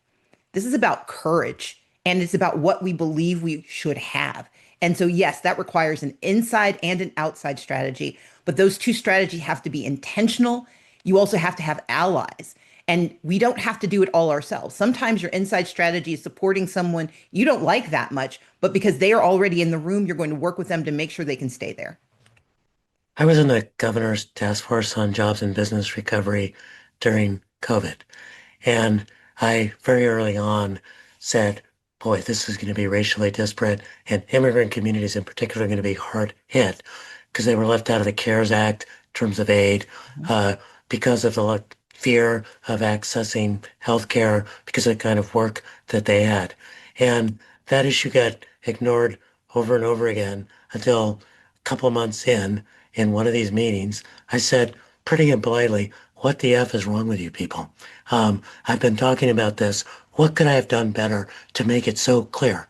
This is about courage, and it's about what we believe we should have. And so, yes, that requires an inside and an outside strategy, but those two strategies have to be intentional. You also have to have allies, and we don't have to do it all ourselves. Sometimes your inside strategy is supporting someone you don't like that much, but because they are already in the room, you're going to work with them to make sure they can stay there. I was in the governor's task force on jobs and business recovery during COVID. And I very early on said, boy, this is going to be racially disparate, and immigrant communities in particular are going to be hard hit because they were left out of the CARES Act in terms of aid, because of the fear of accessing healthcare, because of the kind of work that they had. And that issue got ignored over and over again until a couple months in one of these meetings, I said pretty impolitely, what the F is wrong with you people? I've been talking about this. What could I have done better to make it so clear?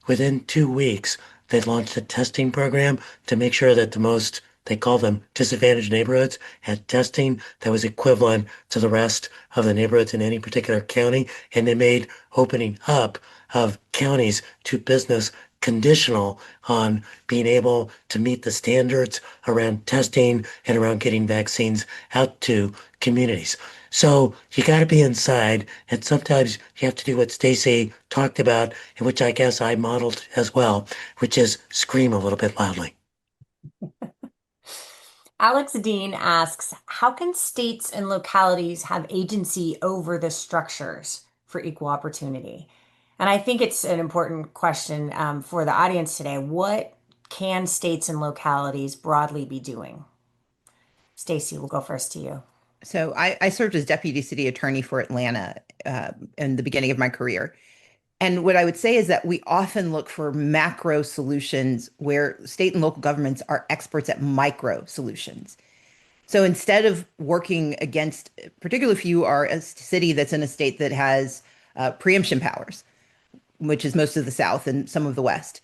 Within 2 weeks, they launched a testing program to make sure that the most, they call them disadvantaged neighborhoods, had testing that was equivalent to the rest of the neighborhoods in any particular county. And they made opening up of counties to business conditional on being able to meet the standards around testing and around getting vaccines out to communities. So you got to be inside, and sometimes you have to do what Stacy talked about, and which I guess I modeled as well, which is scream a little bit loudly. Alex Dean asks, how can states and localities have agency over the structures for equal opportunity? And I think it's an important question for the audience today. What can states and localities broadly be doing? Stacy, we'll go first to you. So I served as deputy city attorney for Atlanta in the beginning of my career. And what I would say is that we often look for macro solutions where state and local governments are experts at micro solutions. So instead of working against, particularly if you are a city that's in a state that has preemption powers, which is most of the South and some of the West,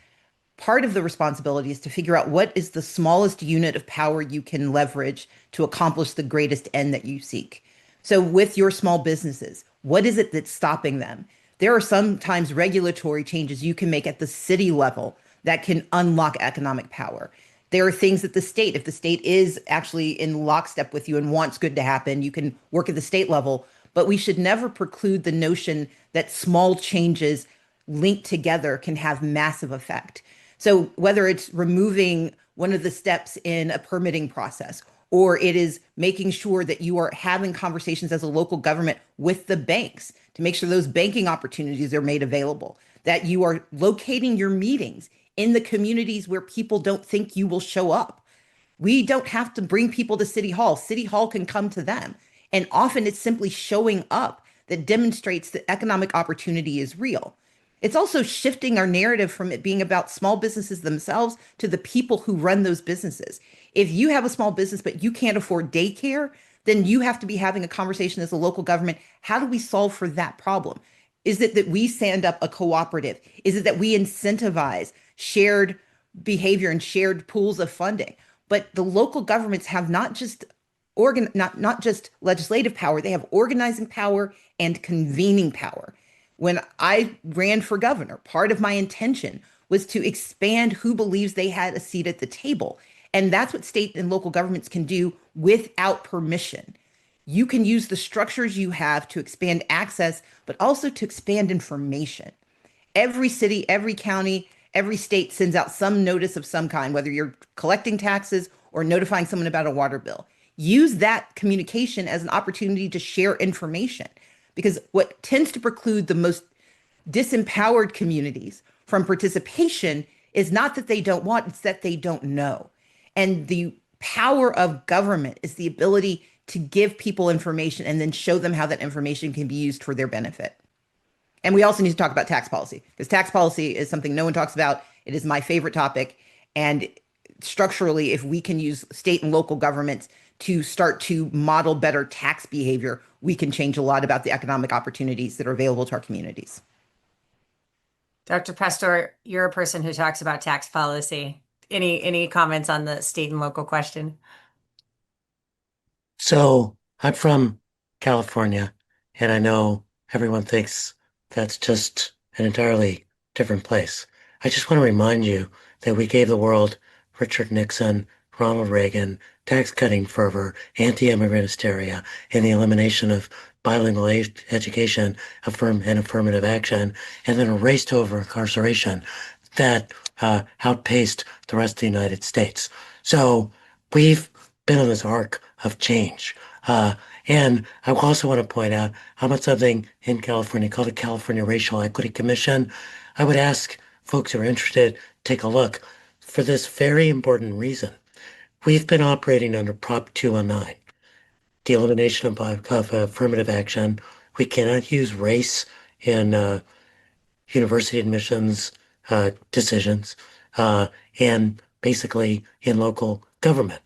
part of the responsibility is to figure out what is the smallest unit of power you can leverage to accomplish the greatest end that you seek. So with your small businesses, what is it that's stopping them? There are sometimes regulatory changes you can make at the city level that can unlock economic power. There are things that the state, if the state is actually in lockstep with you and wants good to happen, you can work at the state level. But we should never preclude the notion that small changes linked together can have massive effect. So whether it's removing one of the steps in a permitting process, or it is making sure that you are having conversations as a local government with the banks to make sure those banking opportunities are made available, that you are locating your meetings in the communities where people don't think you will show up. We don't have to bring people to City Hall. City Hall can come to them. And often it's simply showing up that demonstrates that economic opportunity is real. It's also shifting our narrative from it being about small businesses themselves to the people who run those businesses. If you have a small business, but you can't afford daycare, then you have to be having a conversation as a local government. How do we solve for that problem? Is it that we stand up a cooperative? Is it that we incentivize shared behavior and shared pools of funding? But the local governments have not just legislative power, they have organizing power and convening power. When I ran for governor, part of my intention was to expand who believes they had a seat at the table. And that's what state and local governments can do without permission. You can use the structures you have to expand access, but also to expand information. Every city, every county, every state sends out some notice of some kind, whether you're collecting taxes or notifying someone about a water bill. Use that communication as an opportunity to share information. Because what tends to preclude the most disempowered communities from participation is not that they don't want, it's that they don't know. And the power of government is the ability to give people information and then show them how that information can be used for their benefit. And we also need to talk about tax policy, because tax policy is something no one talks about. It is my favorite topic. And structurally, if we can use state and local governments to start to model better tax behavior, we can change a lot about the economic opportunities that are available to our communities. Dr. Pastor, you're a person who talks about tax policy. Any comments on the state and local question? So I'm from California, and I know everyone thinks that's just an entirely different place. I just want to remind you that we gave the world Richard Nixon, Ronald Reagan, tax cutting fervor, anti-immigrant hysteria, and the elimination of bilingual education, and affirmative action, and then a race to over incarceration that outpaced the rest of the United States. So we've been on this arc of change. And I also want to point out how much something in California called the California Racial Equity Commission. I would ask folks who are interested, take a look for this very important reason. We've been operating under Prop 209, the elimination of affirmative action. We cannot use race in university admissions decisions and basically in local government.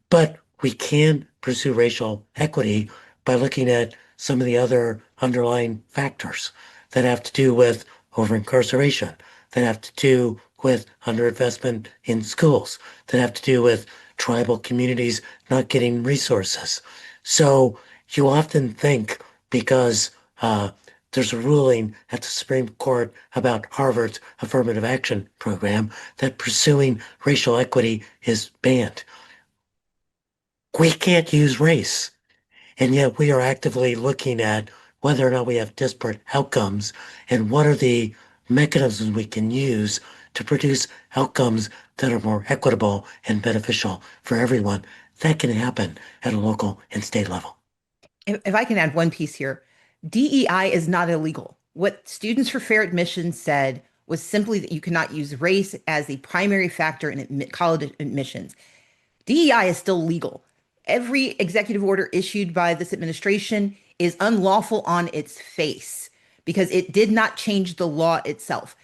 But we can pursue racial equity by looking at some of the other underlying factors that have to do with over-incarceration, that have to do with underinvestment in schools, that have to do with tribal communities not getting resources. So you often think because there's a ruling at the Supreme Court about Harvard's affirmative action program that pursuing racial equity is banned. We can't use race. And yet we are actively looking at whether or not we have disparate outcomes and what are the mechanisms we can use to produce outcomes that are more equitable and beneficial for everyone. That can happen at a local and state level. If I can add one piece here, DEI is not illegal. What Students for Fair Admission said was simply that you cannot use race as the primary factor in college admissions. DEI is still legal. Every executive order issued by this administration is unlawful on its face because it did not change the law itself.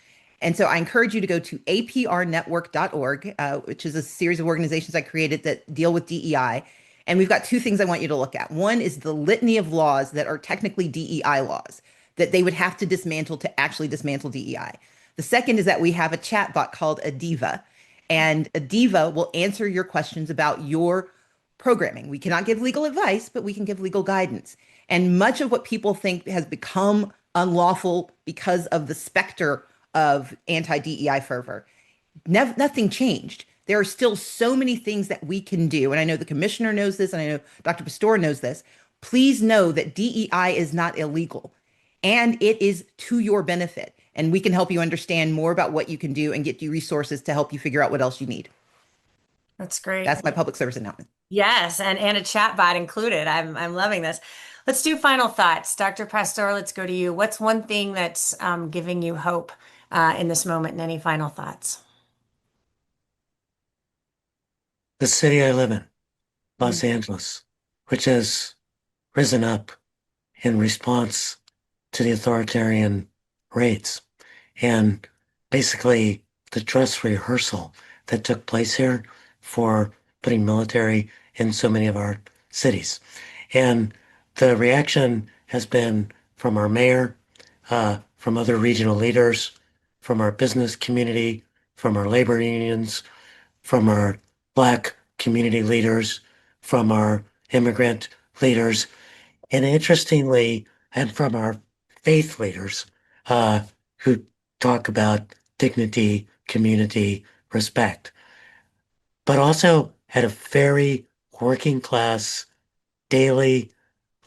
And so I encourage you to go to aprnetwork.org, which is a series of organizations I created that deal with DEI. And we've got two things I want you to look at. One is the litany of laws that are technically DEI laws that they would have to dismantle to actually dismantle DEI. The second is that we have a chat bot called Adiva, and Adiva will answer your questions about your programming. We cannot give legal advice, but we can give legal guidance. And much of what people think has become unlawful because of the specter of anti-DEI fervor nothing changed. There are still so many things that we can do. And I know the commissioner knows this, and I know Dr. Pastor knows this. Please know that DEI is not illegal and it is to your benefit. And we can help you understand more about what you can do and get you resources to help you figure out what else you need. That's great. That's my public service announcement. Yes, and a chat bot included. I'm loving this. Let's do final thoughts. Dr. Pastor, let's go to you. What's one thing that's giving you hope in this moment, and any final thoughts? The city I live in, Los Angeles, which has risen up in response to the authoritarian raids and basically the dress rehearsal that took place here for putting military in so many of our cities. And the reaction has been from our mayor, from other regional leaders, from our business community, from our labor unions, from our Black community leaders, from our immigrant leaders, and interestingly, and from our faith leaders, who talk about dignity, community, respect, but also at a very working class, daily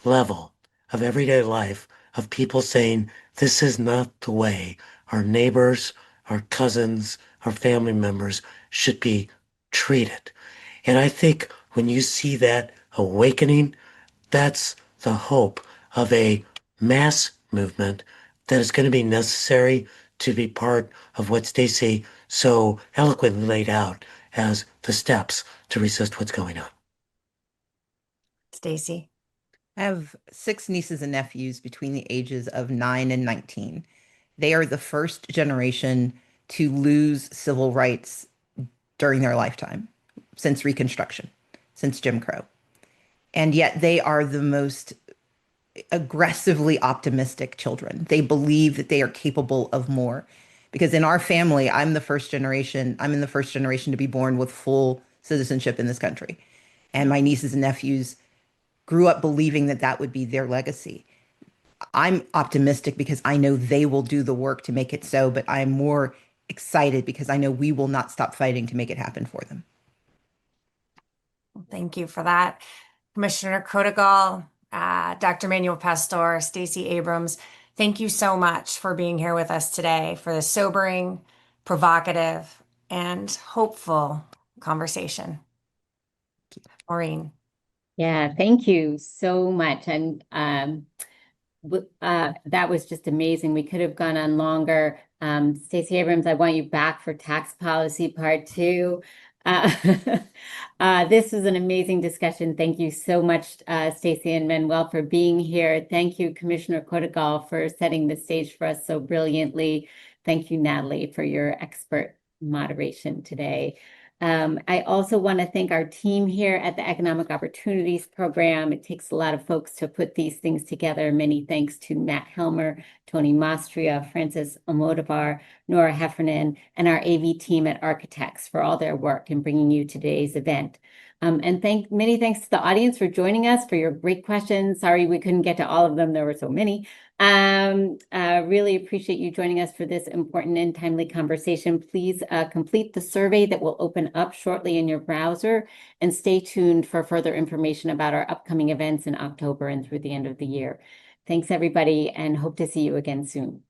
level of everyday life of people saying, this is not the way our neighbors, our cousins, our family members should be treated. And I think when you see that awakening, that's the hope of a mass movement that is going to be necessary to be part of what Stacey so eloquently laid out as the steps to resist what's going on. Stacey. I have 6 nieces and nephews between the ages of 9 and 19. They are the first generation to lose civil rights during their lifetime since Reconstruction, since Jim Crow. And yet they are the most aggressively optimistic children. They believe that they are capable of more. Because in our family, I'm in the first generation to be born with full citizenship in this country. And my nieces and nephews grew up believing that that would be their legacy. I'm optimistic because I know they will do the work to make it so, but I'm more excited because I know we will not stop fighting to make it happen for them. Thank you for that. Commissioner Kodegal, Dr. Manuel Pastor, Stacey Abrams, thank you so much for being here with us today for the sobering, provocative, and hopeful conversation. Maureen. Yeah, thank you so much. And that was just amazing. We could have gone on longer. Stacey Abrams, I want you back for tax policy part 2. This was an amazing discussion. Thank you so much, Stacey and Manuel, for being here. Thank you, Commissioner Kodegal, for setting the stage for us so brilliantly. Thank you, Natalie, for your expert moderation today. I also want to thank our team here at the Economic Opportunities Program. It takes a lot of folks to put these things together. Many thanks to Matt Helmer, Tony Mastria, Francis Almodovar, Nora Heffernan, and our AV team at Architects for all their work in bringing you today's event. And many thanks to the audience for joining us, for your great questions. Sorry we couldn't get to all of them. There were so many. Really appreciate you joining us for this important and timely conversation. Please complete the survey that will open up shortly in your browser, and stay tuned for further information about our upcoming events in October and through the end of the year. Thanks, everybody, and hope to see you again soon.